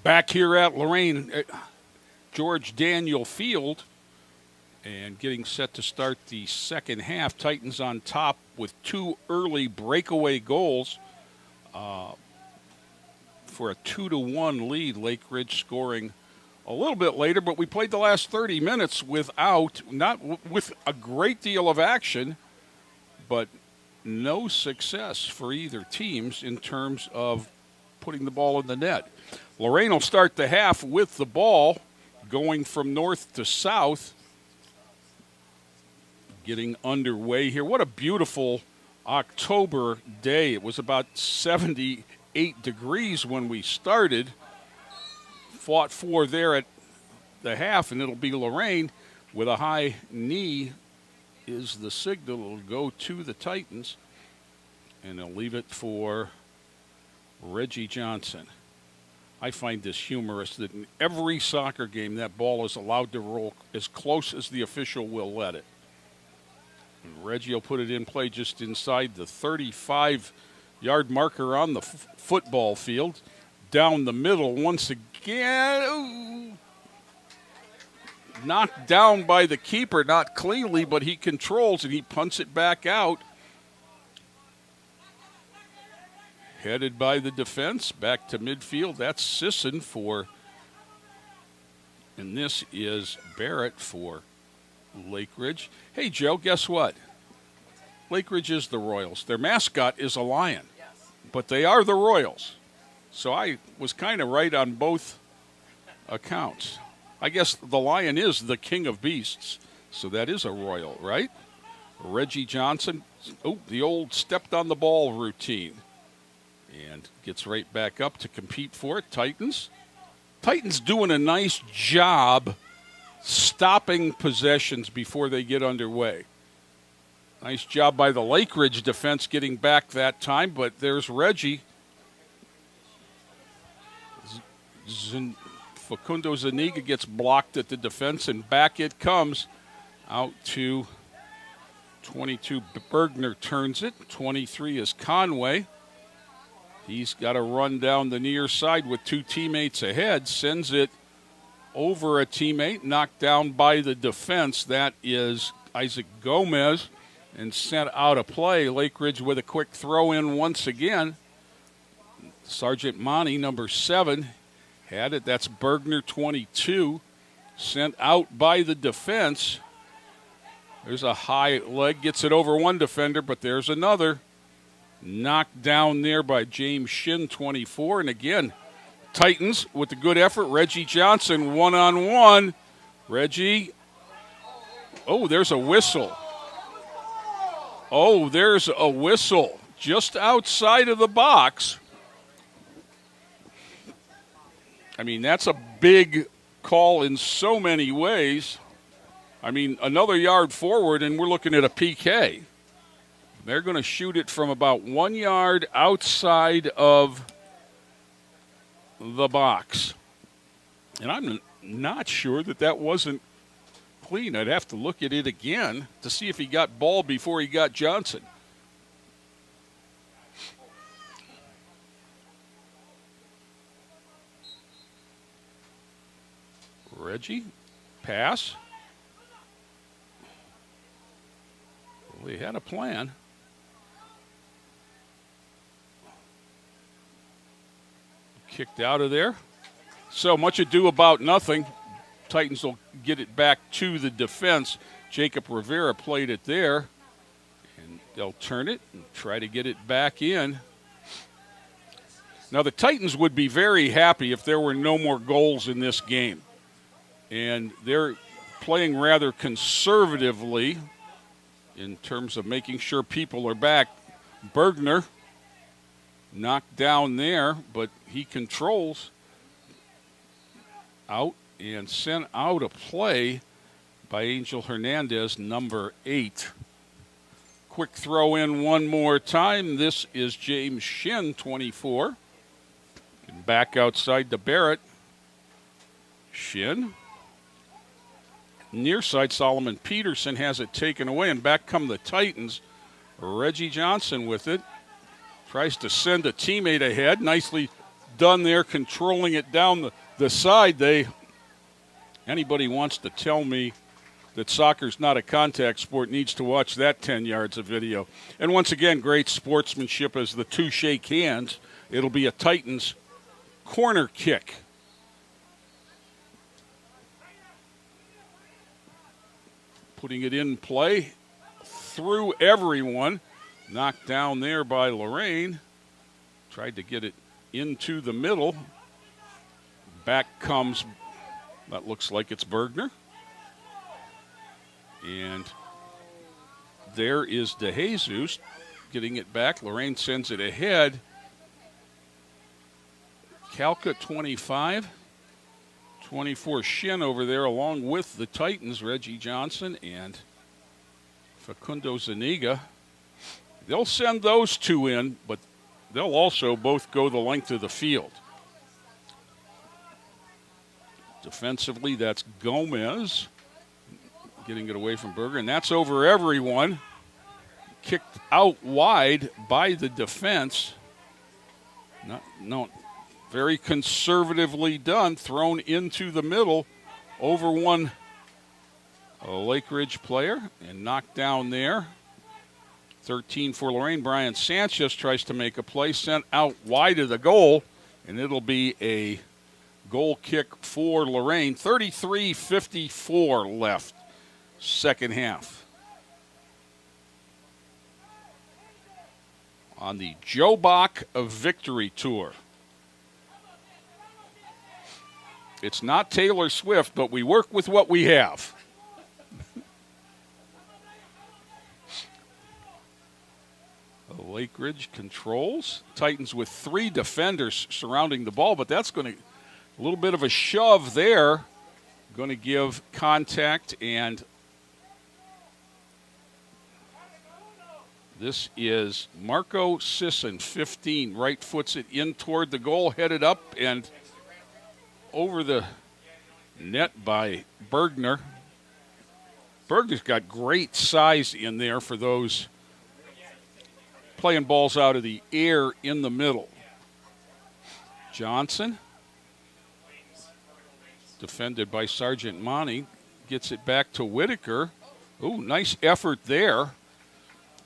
Back here at Lorain, George Daniel Field, and getting set to start the second half. Titans on top with two early breakaway goals for a 2-1 lead. Lake Ridge scoring a little bit later, but we played the last 30 minutes with a great deal of action, but no success for either teams in terms of putting the ball in the net. Lorain will start the half with the ball going from north to south. getting underway here. What a beautiful October day. It was about 78 degrees when we started. Fought for there at the half, and it'll be Lorain with a high knee is the signal. It'll go to the Titans, and they'll leave it for Reggie Johnson. I find this humorous that in every soccer game that ball is allowed to roll as close as the official will let it. And Reggie will put it in play just inside the 35-yard marker on the football field. Down the middle once again. Ooh. Knocked down by the keeper, not cleanly, but he controls and he punts it back out. Headed by the defense, back to midfield. That's Sisson for, and this is Barrett for Lake Ridge. Hey, Joe, guess what? Lake Ridge is the Royals. Their mascot is a lion, but they are the Royals. So I was kind of right on both accounts. I guess the lion is the king of beasts, so that is a Royal, right? Reggie Johnson, the old stepped on the ball routine. And gets right back up to compete for it. Titans doing a nice job stopping possessions before they get underway. Nice job by the Lake Ridge defense getting back that time, but there's Reggie. Facundo Zuniga gets blocked at the defense, and back it comes out to 22. Bergner turns it. 23 is Conway. He's got to run down the near side with two teammates ahead, sends it over a teammate, knocked down by the defense. That is Isaac Gomez, and sent out of play. Lake Ridge with a quick throw in once again. Sergeant Monty, number 7, had it. That's Bergner, 22, sent out by the defense. There's a high leg, gets it over one defender, but there's another. Knocked down there by James Shin, 24. And again, Titans with the good effort. Reggie Johnson, one-on-one. Reggie. Oh, there's a whistle. Oh, there's a whistle just outside of the box. I mean, that's a big call in so many ways. I mean, another yard forward, and we're looking at a PK. They're going to shoot it from about 1 yard outside of the box. And I'm not sure that wasn't clean. I'd have to look at it again to see if he got ball before he got Johnson. Reggie, pass. Well, he had a plan. Kicked out of there. So much ado about nothing. Titans will get it back to the defense. Jacob Rivera played it there. And they'll turn it and try to get it back in. Now, the Titans would be very happy if there were no more goals in this game. And they're playing rather conservatively in terms of making sure people are back. Bergner knocked down there, but he controls out and sent out a play by Angel Hernandez, number 8. Quick throw in one more time. This is James Shin, 24. And back outside to Barrett. Shin. Near side, Solomon Peterson has it taken away, and back come the Titans. Reggie Johnson with it. Tries to send a teammate ahead. Nicely done there, controlling it down the side. Anybody wants to tell me that soccer's not a contact sport needs to watch that 10 yards of video. And once again, great sportsmanship as the two shake hands. It'll be a Titans corner kick. Putting it in play through everyone. Knocked down there by Lorain. Tried to get it into the middle. Back comes, that looks like it's Bergner. And there is DeJesus getting it back. Lorain sends it ahead. Calca 25. 24 Shin over there along with the Titans, Reggie Johnson and Facundo Zuniga. They'll send those two in, but they'll also both go the length of the field. Defensively, that's Gomez getting it away from Berger, and that's over everyone. Kicked out wide by the defense. No, very conservatively done, thrown into the middle over one Lake Ridge player and knocked down there. 13 for Lorain. Brian Sanchez tries to make a play, sent out wide of the goal, and it'll be a goal kick for Lorain. 33:54 left, second half. On the Joe Bach of Victory Tour. It's not Taylor Swift, but we work with what we have. Lake Ridge controls. Titans with 3 defenders surrounding the ball, but that's going to, a little bit of a shove there. Going to give contact, and this is Marco Sisson, 15, right foots it in toward the goal, headed up and over the net by Bergner. Bergner's got great size in there for those playing balls out of the air in the middle. Johnson, defended by Sergeant Monty, gets it back to Whitaker. Ooh, nice effort there.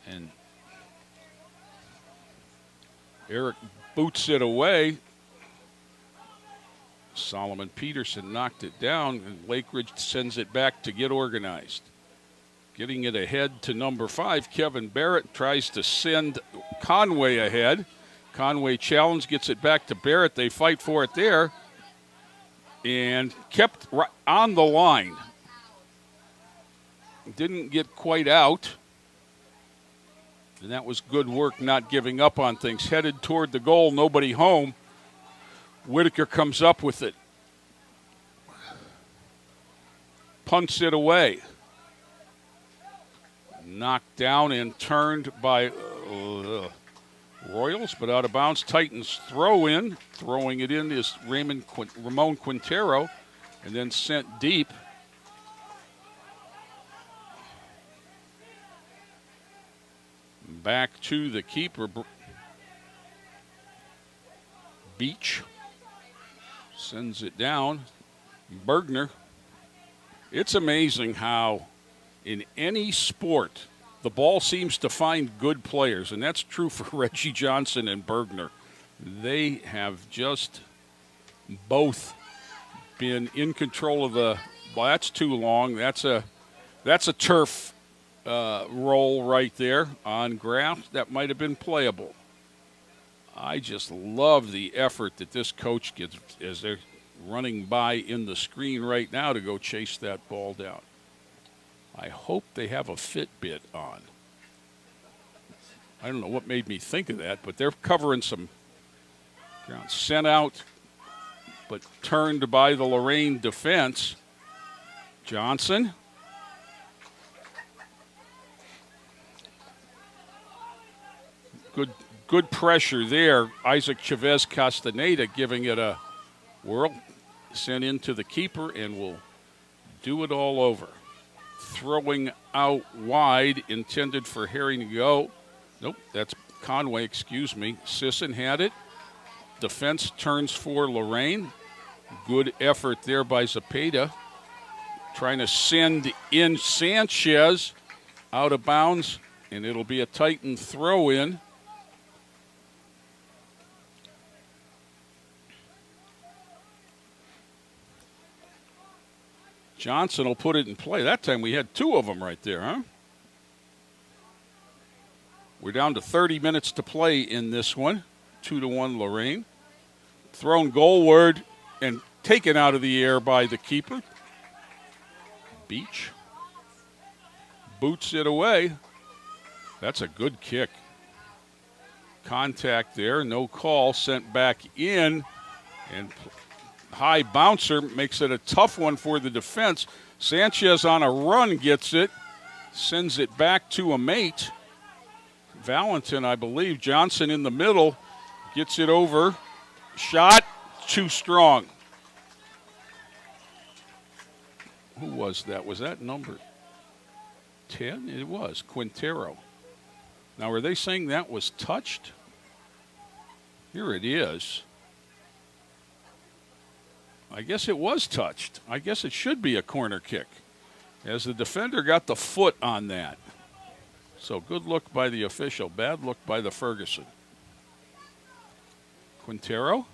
And Eric boots it away. Solomon Peterson knocked it down, and Lake Ridge sends it back to get organized. Getting it ahead to number 5, Kevin Barrett tries to send Conway ahead. Conway challenge, gets it back to Barrett. They fight for it there and kept right on the line. Didn't get quite out. And that was good work, not giving up on things. Headed toward the goal, nobody home. Whitaker comes up with it. Punts it away. Knocked down and turned by Royals, but out of bounds. Titans throw in. Throwing it in is Ramon Quintero, and then sent deep. Back to the keeper. Beach sends it down. Bergner. It's amazing how in any sport the ball seems to find good players, and that's true for Reggie Johnson and Bergner. They have just both been in control of the – well, that's too long. That's a turf roll right there on grass. That might have been playable. I just love the effort that this coach gets as they're running by in the screen right now to go chase that ball down. I hope they have a Fitbit on. I don't know what made me think of that, but they're covering some ground. Sent out, but turned by the Lorain defense. Johnson. Good pressure there. Isaac Chavez Castaneda giving it a whirl. Sent into the keeper and will do it all over. Throwing out wide, intended for Herring to go. Nope, that's Conway, excuse me. Sisson had it. Defense turns for Lorain. Good effort there by Zepeda. Trying to send in Sanchez out of bounds, and it'll be a Titan throw in. Johnson will put it in play. That time we had 2 of them right there, huh? We're down to 30 minutes to play in this one. 2-1 Lorain. Thrown goalward and taken out of the air by the keeper. Beach boots it away. That's a good kick. Contact there, no call, sent back in, and high bouncer makes it a tough one for the defense. Sanchez on a run gets it, sends it back to a mate. Valentin, I believe. Johnson in the middle, gets it over. Shot, too strong. Who was that? Was that number 10? It was, Quintero. Now, are they saying that was touched? Here it is. I guess it was touched. I guess it should be a corner kick, as the defender got the foot on that. So good look by the official, bad look by the Ferguson. Quintero,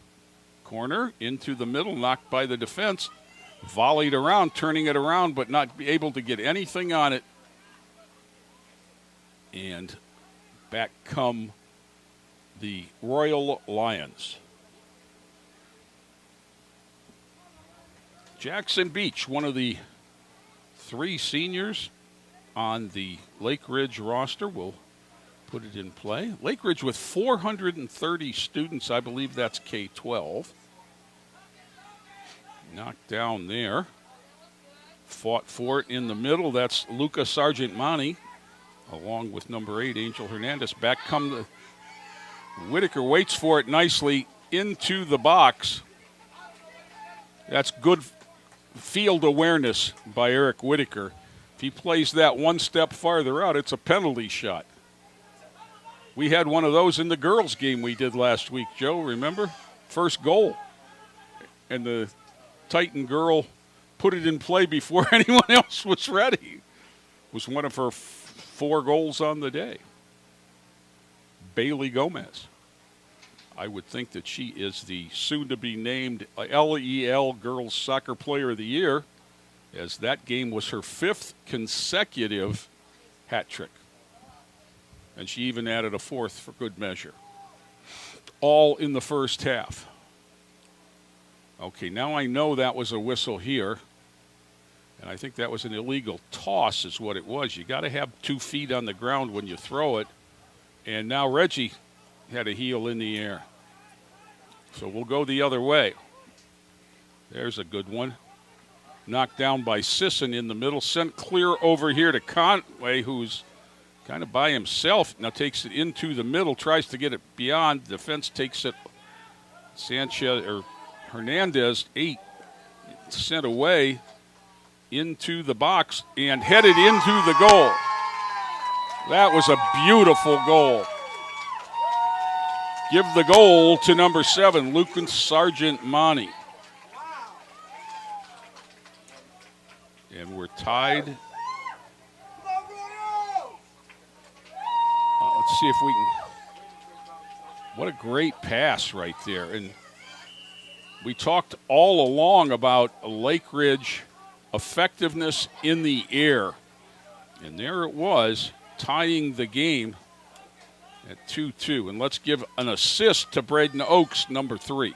corner, into the middle, knocked by the defense. Volleyed around, turning it around, but not able to get anything on it. And back come the Royal Lions. Jackson Beach, one of the 3 seniors on the Lake Ridge roster, will put it in play. Lake Ridge with 430 students, I believe that's K-12. Knocked down there. Fought for it in the middle. That's Luca Sargentmani, along with number 8, Angel Hernandez. Back come the Whitaker, waits for it nicely into the box. That's good field awareness by Eric Whitaker. If he plays that one step farther out, it's a penalty shot. We had one of those in the girls' game we did last week, Joe, remember? First goal. And the Titan girl put it in play before anyone else was ready. It was one of her 4 goals on the day. Bailey Gomez. I would think that she is the soon-to-be-named LEL Girls Soccer Player of the Year, as that game was her 5th consecutive hat trick. And she even added a 4th for good measure. All in the first half. Okay, now I know that was a whistle here. And I think that was an illegal toss is what it was. You got to have 2 feet on the ground when you throw it. And now Reggie had a heel in the air. So we'll go the other way. There's a good one. Knocked down by Sisson in the middle. Sent clear over here to Conway, who's kind of by himself. Now takes it into the middle, tries to get it beyond. Defense takes it. Sanchez or Hernandez, 8, sent away into the box and headed into the goal. That was a beautiful goal. Give the goal to number 7, Lucas Sargentmani. And we're tied. Let's see if we can. What a great pass right there. And we talked all along about Lake Ridge effectiveness in the air. And there it was, tying the game at 2-2. And let's give an assist to Braden Oaks, number 3.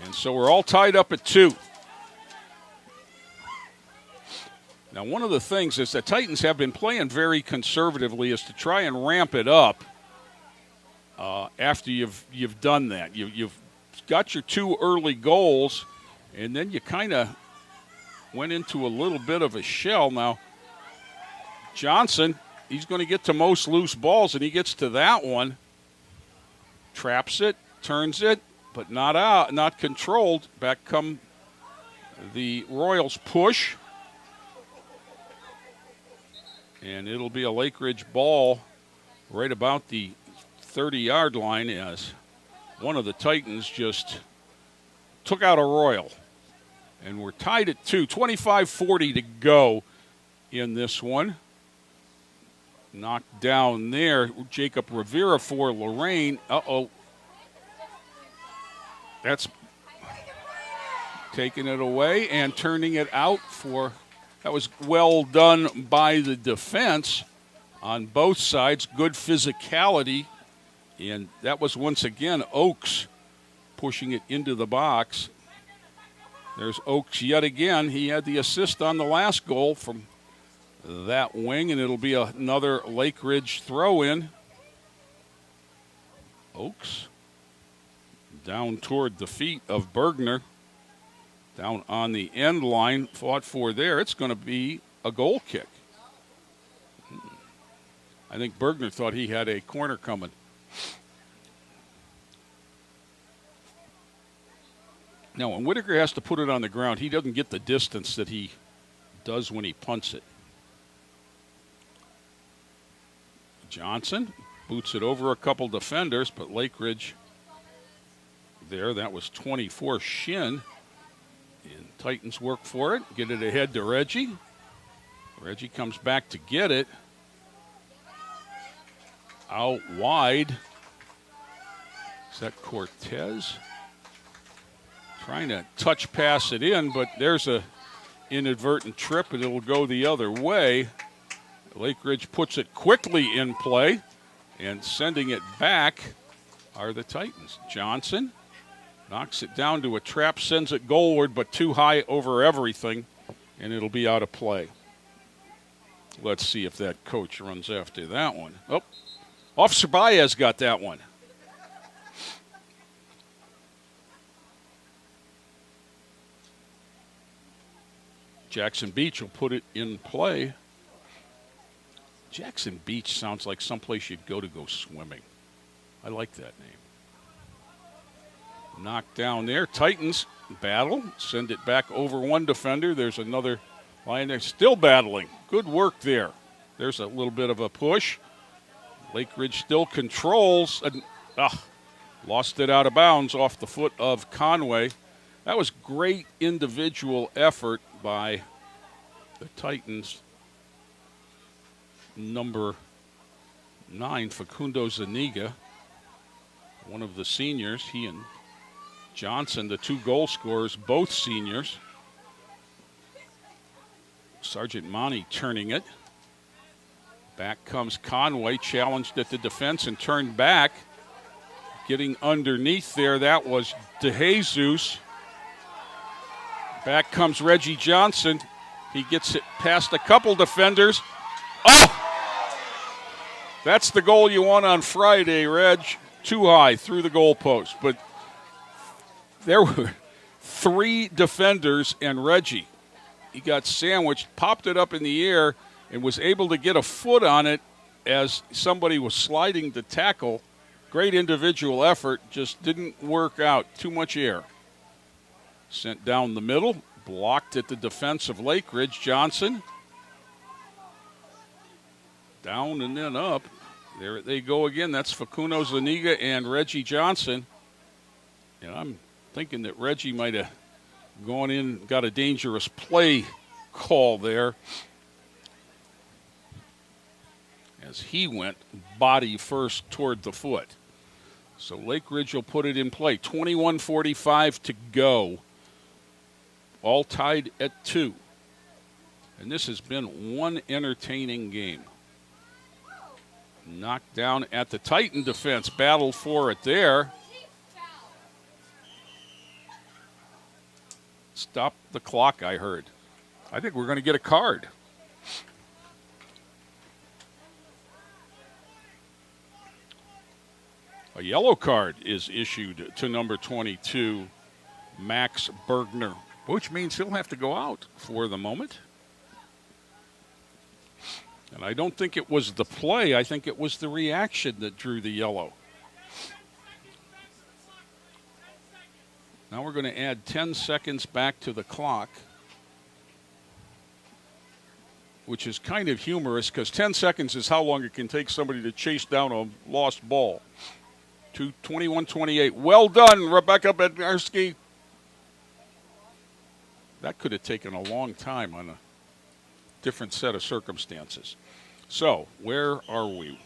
And so we're all tied up at 2. Now, one of the things is the Titans have been playing very conservatively is to try and ramp it up after you've done that. You've got your 2 early goals, and then you kind of went into a little bit of a shell. Now, Johnson, he's going to get to most loose balls, and he gets to that one, traps it, turns it, but not out, not controlled. Back come the Royals push. And it'll be a Lake Ridge ball right about the 30-yard line as one of the Titans just took out a Royal. And we're tied at 2, 25-40 to go in this one. Knocked down there, Jacob Rivera for Lorain. Uh-oh. That's taking it away and turning it out for... That was well done by the defense on both sides. Good physicality. And that was once again Oaks pushing it into the box. There's Oaks yet again. He had the assist on the last goal from that wing, and it'll be another Lake Ridge throw-in. Oaks down toward the feet of Bergner. Down on the end line, fought for there. It's going to be a goal kick. I think Bergner thought he had a corner coming. Now, when Whitaker has to put it on the ground, he doesn't get the distance that he does when he punts it. Johnson boots it over a couple defenders, but Lake Ridge there. That was 24 Shin. And Titans work for it. Get it ahead to Reggie. Reggie comes back to get it. Out wide. Is that Cortez? Trying to touch pass it in, but there's a inadvertent trip, and it'll go the other way. Lake Ridge puts it quickly in play, and sending it back are the Titans. Johnson knocks it down to a trap, sends it goalward, but too high over everything, and it'll be out of play. Let's see if that coach runs after that one. Oh, Officer Baez got that one. Jackson Beach will put it in play. Jackson Beach sounds like someplace you'd go swimming. I like that name. Knocked down there. Titans battle. Send it back over one defender. There's another line there. Still battling. Good work there. There's a little bit of a push. Lake Ridge still controls. Lost it out of bounds off the foot of Conway. That was great individual effort by the Titans. Number 9, Facundo Zuniga, one of the seniors. He and Johnson, the 2 goal scorers, both seniors. Sergeant Monty turning it. Back comes Conway, challenged at the defense and turned back. Getting underneath there, that was DeJesus. Back comes Reggie Johnson. He gets it past a couple defenders. Oh! That's the goal you want on Friday, Reg. Too high, through the goalpost. But there were 3 defenders and Reggie. He got sandwiched, popped it up in the air, and was able to get a foot on it as somebody was sliding to tackle. Great individual effort, just didn't work out. Too much air. Sent down the middle, blocked at the defense of Lake Ridge. Johnson. Down and then up. There they go again. That's Facundo Zuniga and Reggie Johnson. And I'm thinking that Reggie might have gone in, got a dangerous play call there, as he went body first toward the foot. So Lake Ridge will put it in play. 21:45 to go. All tied at 2. And this has been one entertaining game. Knocked down at the Titan defense. Battle for it there. Stop the clock, I heard. I think we're going to get a card. A yellow card is issued to number 22, Max Bergner, which means he'll have to go out for the moment. And I don't think it was the play. I think it was the reaction that drew the yellow. Now we're going to add 10 seconds back to the clock, which is kind of humorous because 10 seconds is how long it can take somebody to chase down a lost ball. 21-28. Well done, Rebecca Bednarski. That could have taken a long time on a different set of circumstances. So, where are we?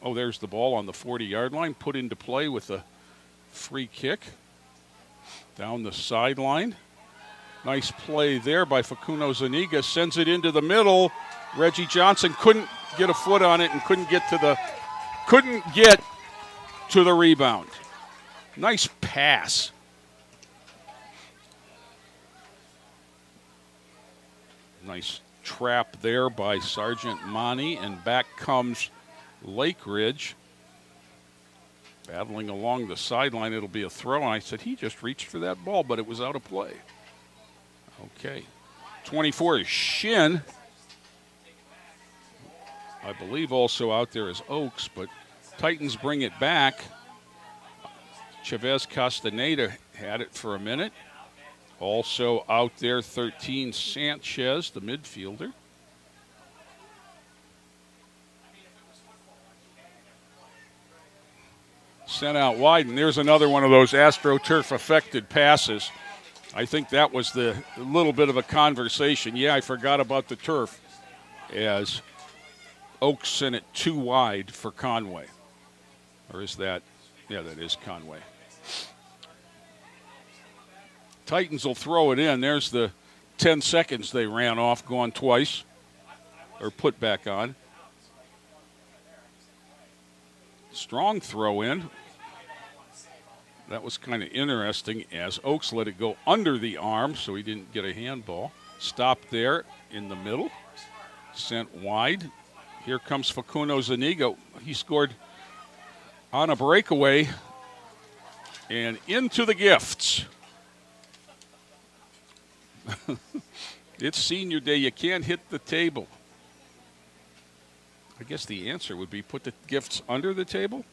Oh, there's the ball on the 40-yard line, put into play with a free kick down the sideline. Nice play there by Facundo Zuniga. Sends it into the middle. Reggie Johnson couldn't get a foot on it and couldn't get to the rebound. Nice pass. Nice trap there by Sergeant Monty, and back comes Lake Ridge. Battling along the sideline, it'll be a throw. And I said, he just reached for that ball, but it was out of play. Okay. 24 is Shin. I believe also out there is Oaks, but Titans bring it back. Chavez Castaneda had it for a minute. Also out there, 13, Sanchez, the midfielder. Sent out wide, and there's another one of those AstroTurf-affected passes. I think that was the little bit of a conversation. Yeah, I forgot about the turf, as Oaks sent it too wide for Conway. Or is that? Yeah, that is Conway. Titans will throw it in. There's the 10 seconds they ran off, gone twice, or put back on. Strong throw in. That was kind of interesting as Oaks let it go under the arm, so he didn't get a handball. Stopped there in the middle. Sent wide. Here comes Facundo Zuniga. He scored on a breakaway and into the gifts. It's senior day. You can't hit the table. I guess the answer would be put the gifts under the table.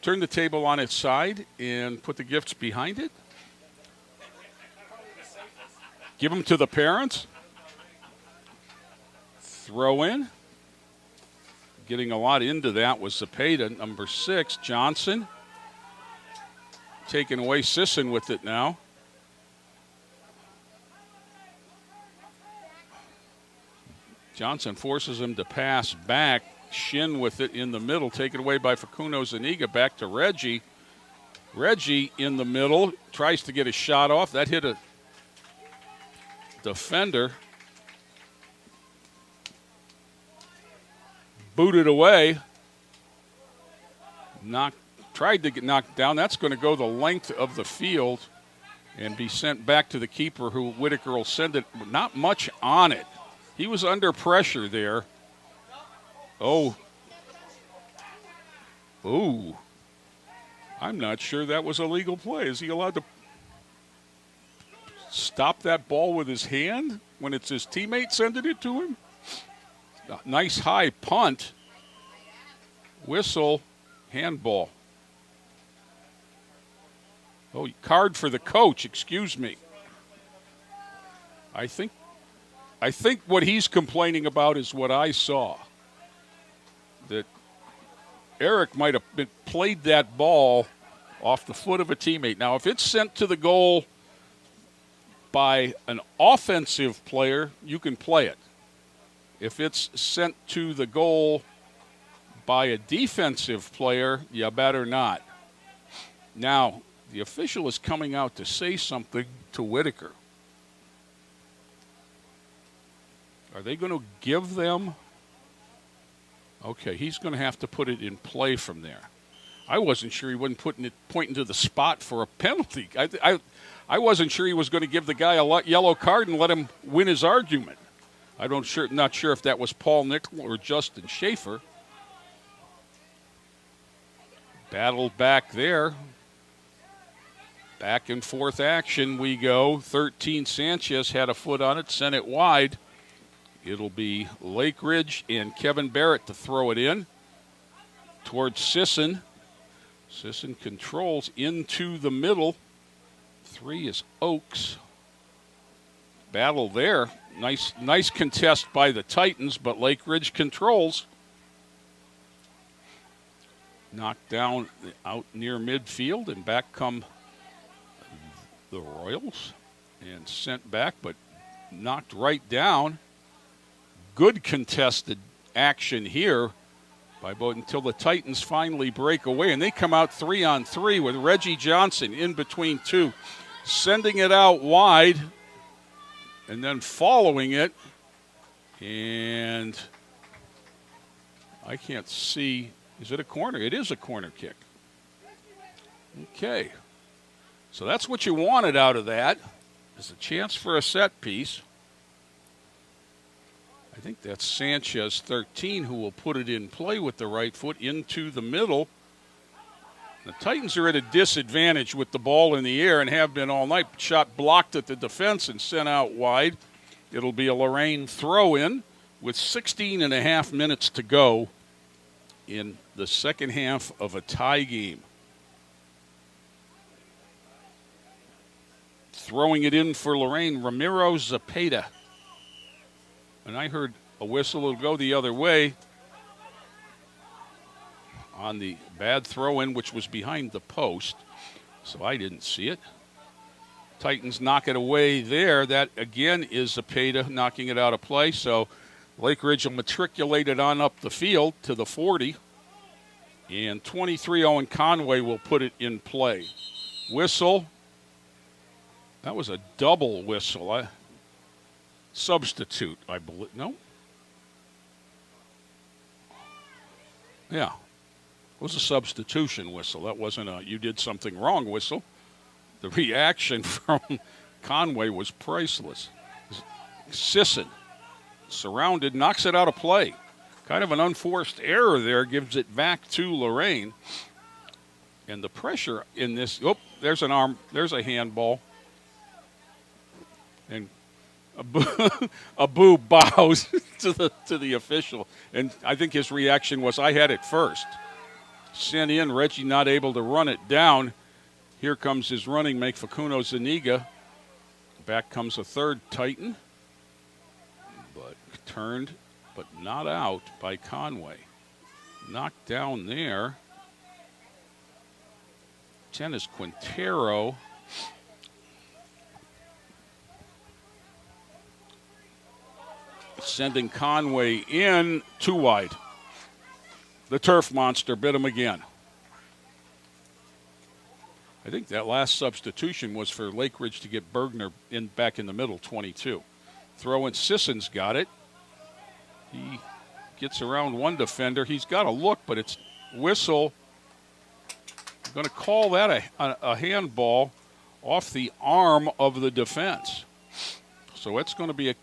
Turn the table on its side and put the gifts behind it. Give them to the parents. Throw in. Getting a lot into that was Zepeda, number 6, Johnson. Taking away Sisson with it now. Johnson forces him to pass back. Shin with it in the middle, taken away by Facundo Zuniga. Back to Reggie. Reggie in the middle, tries to get a shot off. That hit a defender. Booted away. Tried to get knocked down. That's going to go the length of the field and be sent back to the keeper, who Whitaker will send it. Not much on it. He was under pressure there. Oh. Ooh. I'm not sure that was a legal play. Is he allowed to stop that ball with his hand when it's his teammate sending it to him? Nice high punt. Whistle. Handball. Oh, card for the coach. Excuse me. I think what he's complaining about is what I saw. That Eric might have played that ball off the foot of a teammate. Now, if it's sent to the goal by an offensive player, you can play it. If it's sent to the goal by a defensive player, you better not. Now, the official is coming out to say something to Whitaker. Are they going to give them? Okay, he's going to have to put it in play from there. I wasn't sure he wasn't pointing to the spot for a penalty. I wasn't sure he was going to give the guy a yellow card and let him win his argument. Not sure if that was Paul Nickel or Justin Schaefer. Battled back there. Back and forth action we go. 13, Sanchez had a foot on it, sent it wide. It'll be Lake Ridge and Kevin Barrett to throw it in towards Sisson. Sisson controls into the middle. 3 is Oaks. Battle there. Nice contest by the Titans, but Lake Ridge controls. Knocked down out near midfield, and back come the Royals. And sent back, but knocked right down. Good contested action here by both until the Titans finally break away. And they come out 3-on-3 with Reggie Johnson in between 2. Sending it out wide and then following it. And I can't see. Is it a corner? It is a corner kick. Okay. So that's what you wanted out of that, is a chance for a set piece. I think that's Sanchez, 13, who will put it in play with the right foot into the middle. The Titans are at a disadvantage with the ball in the air and have been all night. Shot blocked at the defense and sent out wide. It'll be a Lorain throw-in with 16 and a half minutes to go in the second half of a tie game. Throwing it in for Lorain, Ramiro Zepeda. And I heard a whistle will go the other way on the bad throw-in, which was behind the post, so I didn't see it. Titans knock it away there. That, again, is Zepeda knocking it out of play, so Lake Ridge will matriculate it on up the field to the 40, and 23, Owen Conway will put it in play. Whistle. That was a double whistle. Substitute, I believe. No? Yeah. It was a substitution whistle. That wasn't a you did something wrong whistle. The reaction from Conway was priceless. Sisson, surrounded, knocks it out of play. Kind of an unforced error there, gives it back to Lorain. And the pressure in this, there's an arm, there's a handball. And Abu bows to the official. And I think his reaction was, I had it first. Sent in, Reggie not able to run it down. Here comes his running mate, Facundo Zuniga. Back comes a third Titan. But turned, but not out by Conway. Knocked down there. 10 is Quintero. Sending Conway in, too wide. The turf monster bit him again. I think that last substitution was for Lake Ridge to get Bergner back in the middle, 22. Throw in, Sisson's got it. He gets around one defender. He's got a look, but it's whistle. I'm going to call that a handball off the arm of the defense. So it's going to be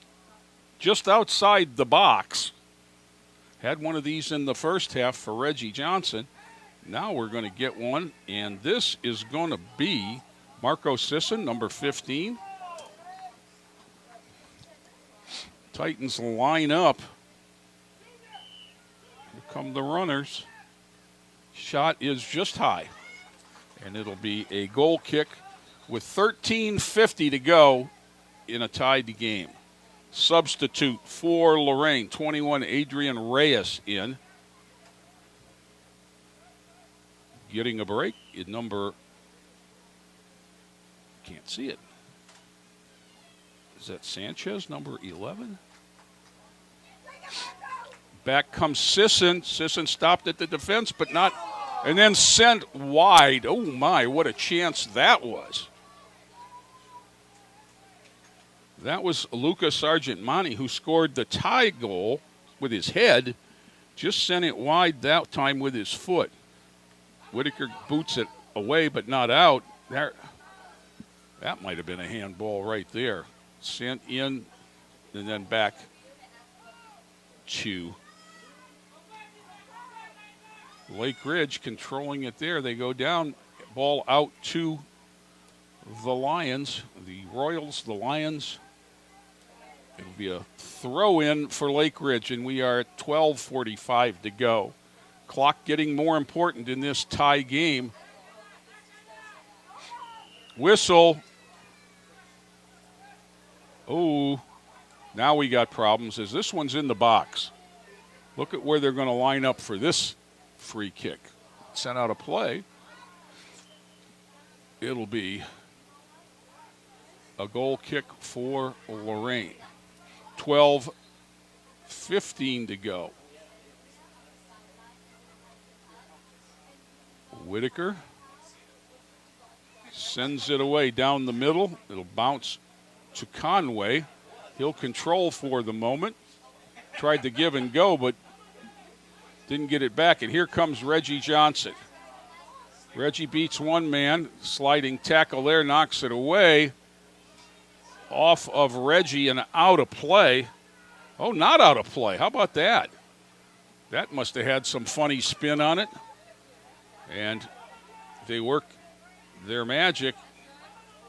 just outside the box. Had one of these in the first half for Reggie Johnson. Now we're going to get one, and this is going to be Marco Sisson, number 15. Titans line up. Here come the runners. Shot is just high, and it'll be a goal kick with 13:50 to go in a tied game. Substitute for Lorain, 21, Adrian Reyes in. Getting a break in number, can't see it. Is that Sanchez, number 11? Back comes Sisson. Sisson stopped at the defense, but not, and then sent wide. Oh my, what a chance that was. That was Lucas Sargent-Mani, who scored the tie goal with his head. Just sent it wide that time with his foot. Whitaker boots it away, but not out. That might have been a handball right there. Sent in and then back to Lake Ridge, controlling it there. They go down, ball out to the Lions. The Royals, the Lions. It'll be a throw-in for Lake Ridge, and we are at 12:45 to go. Clock getting more important in this tie game. Whistle. Oh, now we got problems as this one's in the box. Look at where they're going to line up for this free kick. Sent out a play. It'll be a goal kick for Lorain. 12:15 to go. Whitaker sends it away down the middle. It'll bounce to Conway. He'll control for the moment. Tried to give and go, but didn't get it back. And here comes Reggie Johnson. Reggie beats one man. Sliding tackle there, knocks it away. Off of Reggie and out of play. Oh, not out of play. How about that? That must have had some funny spin on it. And they work their magic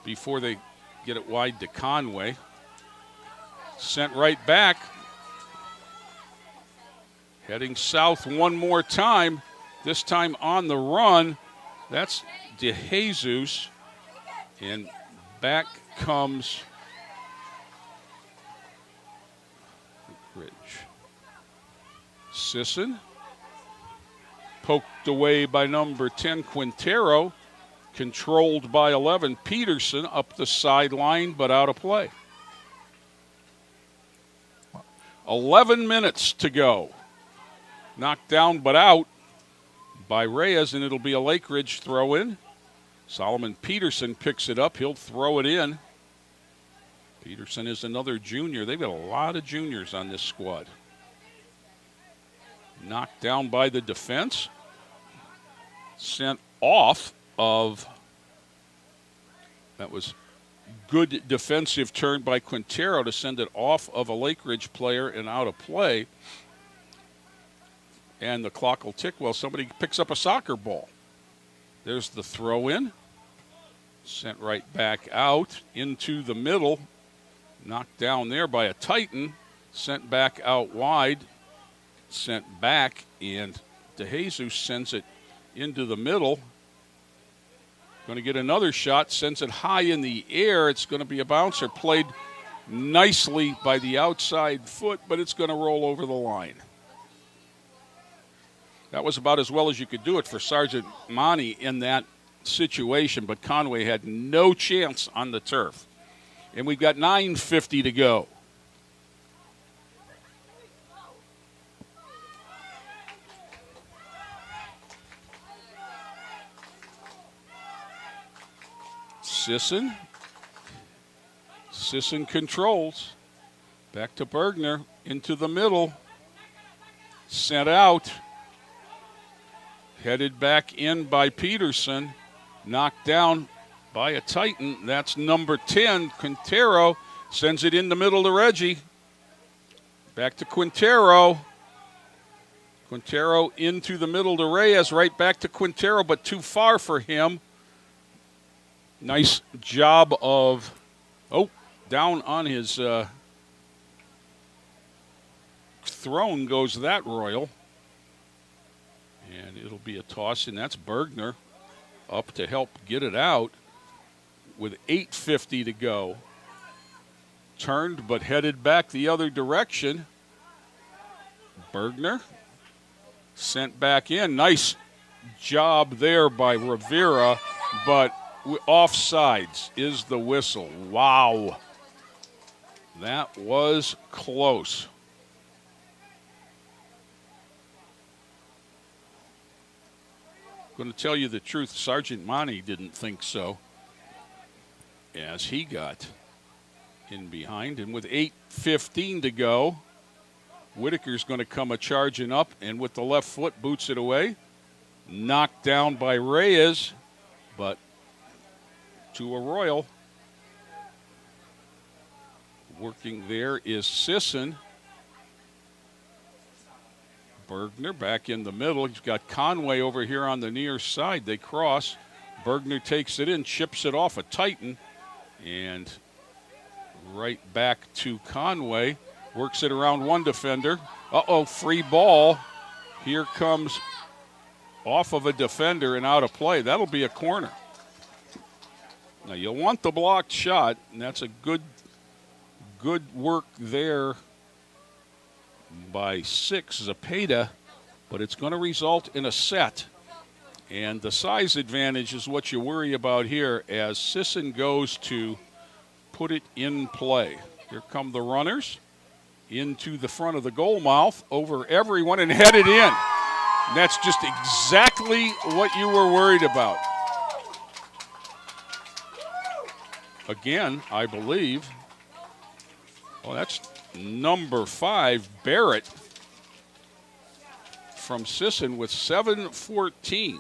before they get it wide to Conway. Sent right back. Heading south one more time, this time on the run. That's DeJesus. And back comes Ridge. Sisson. Poked away by number 10, Quintero. Controlled by 11, Peterson up the sideline, but out of play. 11 minutes to go. Knocked down, but out by Reyes, and it'll be a Lake Ridge throw in. Solomon Peterson picks it up. He'll throw it in. Peterson is another junior. They've got a lot of juniors on this squad. Knocked down by the defense. Sent off of, that was good defensive turn by Quintero to send it off of a Lake Ridge player and out of play. And the clock will tick while somebody picks up a soccer ball. There's the throw in. Sent right back out into the middle. Knocked down there by a Titan. Sent back out wide. Sent back, and DeJesus sends it into the middle. Going to get another shot. Sends it high in the air. It's going to be a bouncer. Played nicely by the outside foot, but it's going to roll over the line. That was about as well as you could do it for Sergeant Monty in that situation, but Conway had no chance on the turf. And we've got 9:50 to go. Sisson. Sisson controls. Back to Bergner. Into the middle. Sent out. Headed back in by Peterson. Knocked down by a Titan. That's number 10, Quintero. Sends it in the middle to Reggie. Back to Quintero. Quintero into the middle to Reyes. Right back to Quintero, but too far for him. Nice job of, down on his throne goes that Royal. And it'll be a toss, and that's Bergner up to help get it out with 8:50 to go. Turned but headed back the other direction. Bergner sent back in. Nice job there by Rivera, but offsides is the whistle. Wow. That was close. Going to tell you the truth, Sergeant Monty didn't think so, as he got in behind. And with 8:15 to go, Whitaker's going to come a-charging up, and with the left foot, boots it away. Knocked down by Reyes, but to a Royal. Working there is Sisson. Bergner back in the middle. He's got Conway over here on the near side. They cross. Bergner takes it in, chips it off a Titan, and right back to Conway. Works it around one defender. Free ball. Here comes off of a defender and out of play. That'll be a corner. Now you'll want the blocked shot, and that's a good work there by 6, Zepeda, but it's going to result in a set. And the size advantage is what you worry about here as Sisson goes to put it in play. Here come the runners into the front of the goal mouth, over everyone, and headed in. And that's just exactly what you were worried about. Again, I believe, that's number 5, Barrett, from Sisson with 7:14.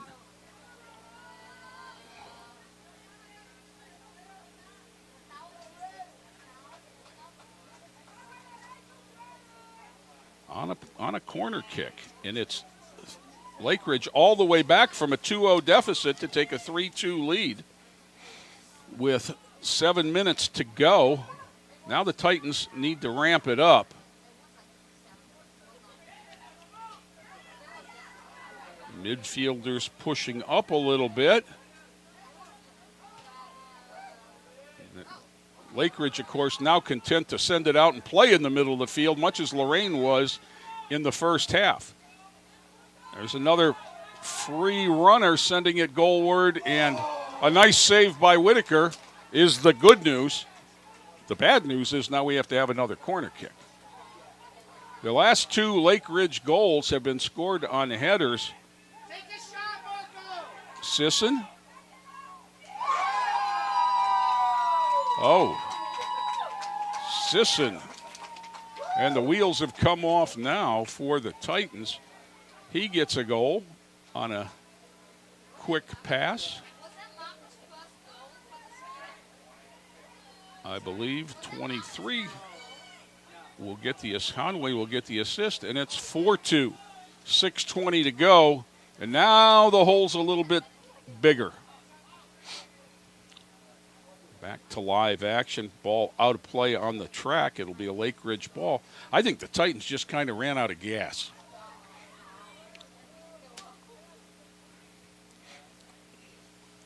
on a corner kick. And it's Lake Ridge all the way back from a 2-0 deficit to take a 3-2 lead with 7 minutes to go. Now the Titans need to ramp it up. Midfielders pushing up a little bit. Lake Ridge, of course, now content to send it out and play in the middle of the field, much as Lorain was in the first half. There's another free runner sending it goalward, and a nice save by Whitaker is the good news. The bad news is now we have to have another corner kick. The last 2 Lake Ridge goals have been scored on headers. Sisson. Oh. Sisson. And the wheels have come off now for the Titans. He gets a goal on a quick pass. I believe 23 will get Conway will get the assist, and it's 4-2. 6:20 to go, and now the hole's a little bit bigger. Back to live action. Ball out of play on the track. It'll be a Lake Ridge ball. I think the Titans just kind of ran out of gas.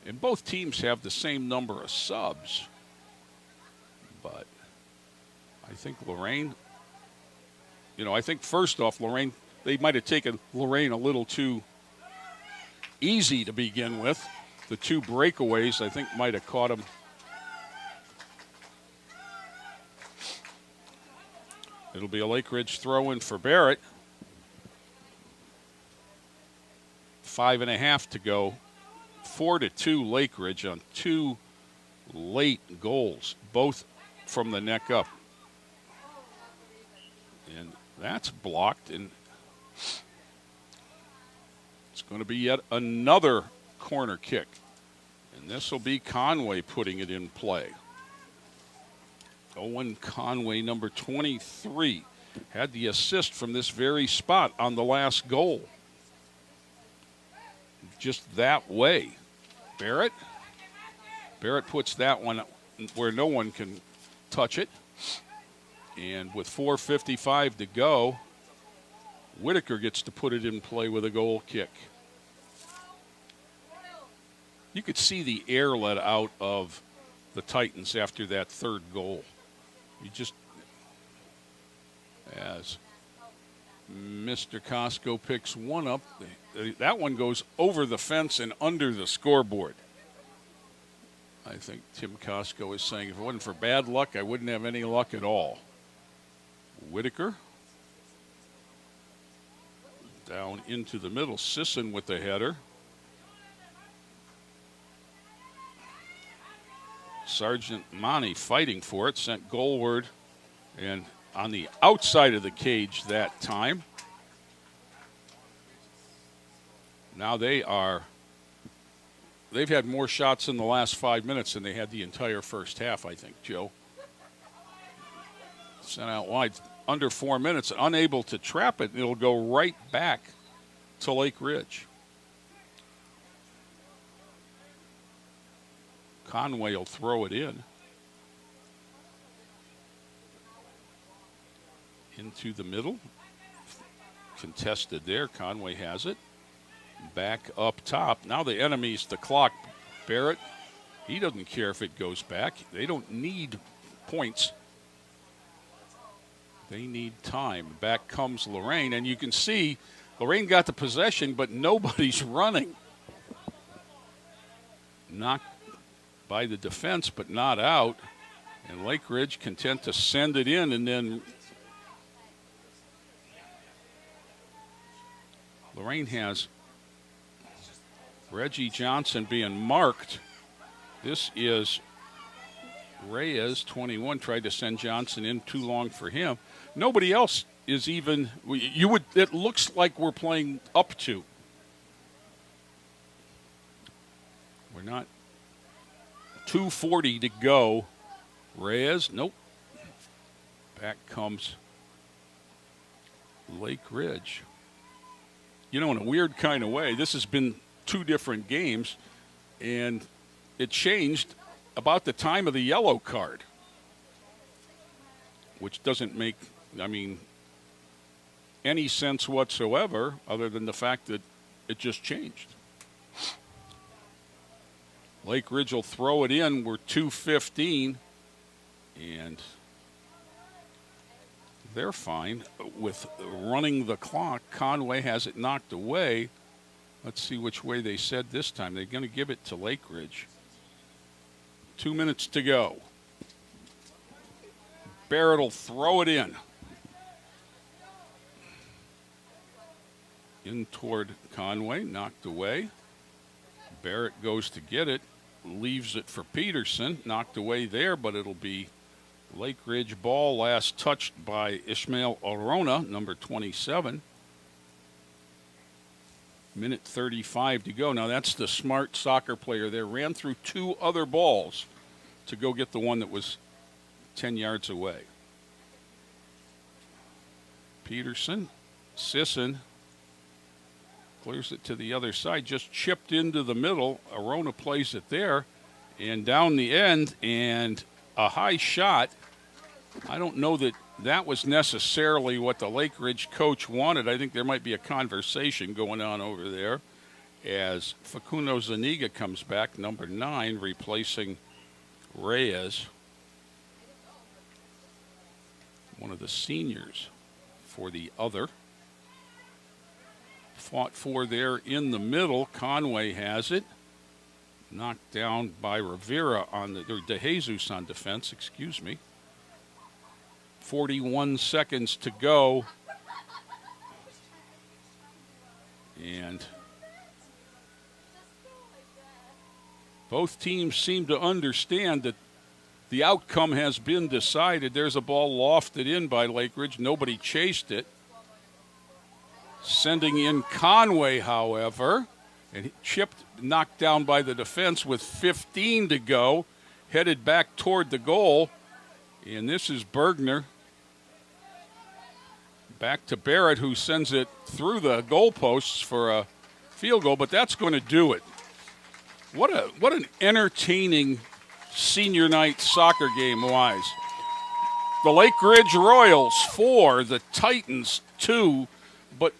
And both teams have the same number of subs. But I think Lorain, I think first off, Lorain, they might have taken Lorain a little too easy to begin with. The 2 breakaways, I think, might have caught him. It'll be a Lake Ridge throw-in for Barrett. 5.5 to go. 4-2 Lake Ridge on 2 late goals, both from the neck up. And that's blocked, and it's going to be yet another corner kick. And this will be Conway putting it in play. Owen Conway, number 23, had the assist from this very spot on the last goal. Just that way. Barrett puts that one where no one can touch it. And with 4:55 to go, Whitaker gets to put it in play with a goal kick. You could see the air let out of the Titans after that third goal. As Mr. Costco picks one up, that one goes over the fence and under the scoreboard. I think Tim Costco is saying if it wasn't for bad luck, I wouldn't have any luck at all. Whitaker down into the middle. Sisson with the header. Sergeant Monty fighting for it, sent goalward and on the outside of the cage that time. Now they've had more shots in the last 5 minutes than they had the entire first half, I think, Joe. Sent out wide, under 4 minutes, unable to trap it. It'll go right back to Lake Ridge. Conway will throw it in. Into the middle. Contested there. Conway has it. Back up top. Now the enemy's the clock. Barrett, he doesn't care if it goes back. They don't need points. They need time. Back comes Lorain, and you can see Lorain got the possession, but nobody's running. Knocked by the defense, but not out. And Lake Ridge content to send it in, and then Lorain has Reggie Johnson being marked. This is Reyes, 21, tried to send Johnson in too long for him. Nobody else is even, it looks like we're playing up to. We're not. 2:40 to go. Reyes, nope. Back comes Lake Ridge. In a weird kind of way, this has been 2 different games, and it changed about the time of the yellow card, which doesn't make, any sense whatsoever other than the fact that it just changed. Lake Ridge will throw it in. We're 2:15, and they're fine with running the clock. Conway has it knocked away. Let's see which way they said this time. They're going to give it to Lake Ridge. 2 minutes to go. Barrett will throw it in. In toward Conway, knocked away. Barrett goes to get it, leaves it for Peterson, knocked away there, but it'll be Lake Ridge ball, last touched by Ishmael Arona, number 27. Minute 35 to go. Now that's the smart soccer player there. Ran through 2 other balls to go get the one that was 10 yards away. Peterson, Sisson clears it to the other side, just chipped into the middle. Arona plays it there and down the end, and a high shot. I don't know that that was necessarily what the Lake Ridge coach wanted. I think there might be a conversation going on over there as Facundo Zuniga comes back, number 9, replacing Reyes, one of the seniors for the other. Fought for there in the middle. Conway has it. Knocked down by Rivera or De Jesus on defense, excuse me. 41 seconds to go. And both teams seem to understand that the outcome has been decided. There's a ball lofted in by Lake Ridge. Nobody chased it. Sending in Conway, however, and chipped, knocked down by the defense with 15 to go, headed back toward the goal. And this is Bergner. Back to Barrett, who sends it through the goalposts for a field goal, but that's going to do it. What an entertaining senior night soccer game was. The Lake Ridge Royals 4, the Titans 2, but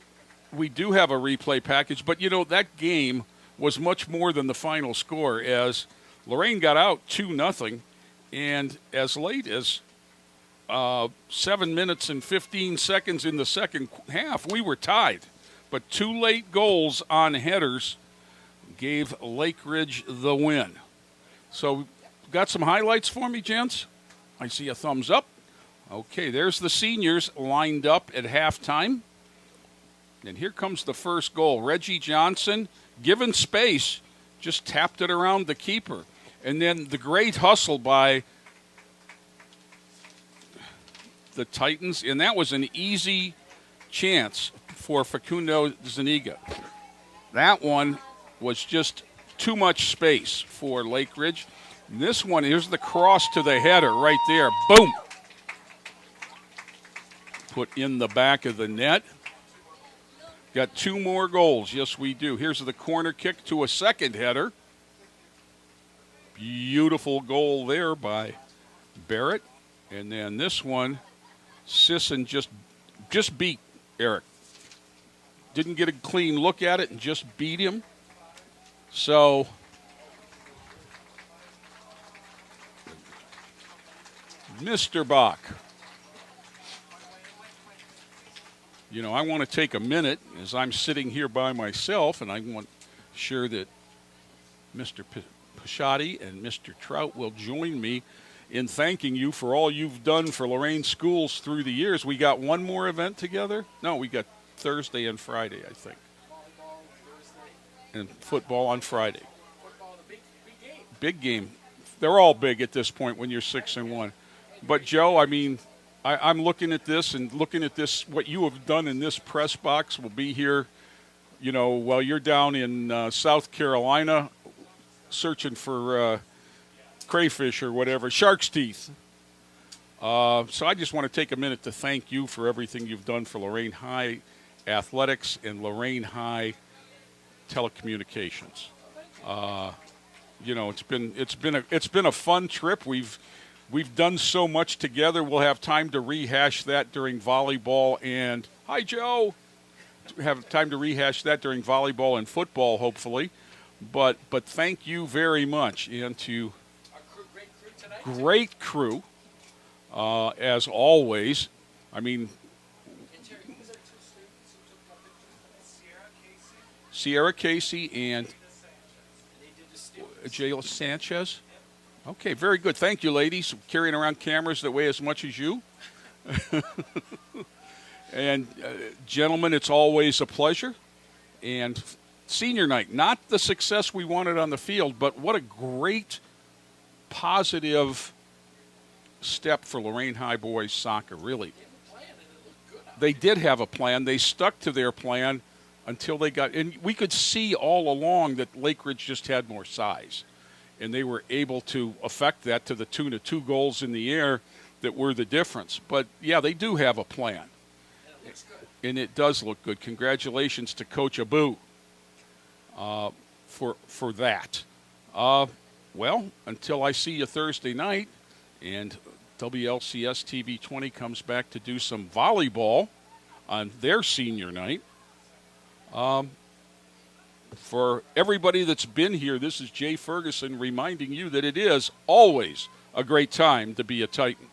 we do have a replay package. But, that game was much more than the final score, as Lorain got out 2-0, and as late as 7 minutes and 15 seconds in the second half, we were tied. But 2 late goals on headers gave Lake Ridge the win. So, got some highlights for me, gents? I see a thumbs up. Okay, there's the seniors lined up at halftime. And here comes the first goal. Reggie Johnson, given space, just tapped it around the keeper. And then the great hustle by the Titans, and that was an easy chance for Facundo Zuniga. That one was just too much space for Lake Ridge. And this one, here's the cross to the header right there. Boom! Put in the back of the net. Got 2 more goals. Yes, we do. Here's the corner kick to a second header. Beautiful goal there by Barrett. And then this one, Sisson just beat Eric. Didn't get a clean look at it and just beat him. So Mr. Bach. I want to take a minute as I'm sitting here by myself, and I want to share that Mr. Pishotti and Mr. Trout will join me in thanking you for all you've done for Lorain schools through the years. We got one more event together? No, we got Thursday and Friday, I think. And football on Friday. Big game. They're all big at this point when you're 6-1. But, Joe, I'm looking at this and what you have done in this press box will be here, while you're down in South Carolina searching for crayfish or whatever, shark's teeth. So I just want to take a minute to thank you for everything you've done for Lorain High athletics and Lorain High telecommunications. It's been a fun trip. We've done so much together. We'll have time to rehash that during volleyball and hi Joe. Have time to rehash that during volleyball and football, hopefully. But thank you very much, and to great crew as always. I mean, Sierra Casey and Jayla Sanchez. Okay, very good. Thank you, ladies. Carrying around cameras that weigh as much as you. And gentlemen, it's always a pleasure. And senior night, not the success we wanted on the field, but what a great positive step for Lorain High boys soccer, really. They did have a plan. They stuck to their plan until they got – and we could see all along that Lake Ridge just had more size. And they were able to affect that to the tune of 2 goals in the air that were the difference. But, yeah, they do have a plan. And it does look good. Congratulations to Coach Abu for that. Well, until I see you Thursday night and WLCS TV 20 comes back to do some volleyball on their senior night. For everybody that's been here, this is Jay Ferguson reminding you that it is always a great time to be a Titan.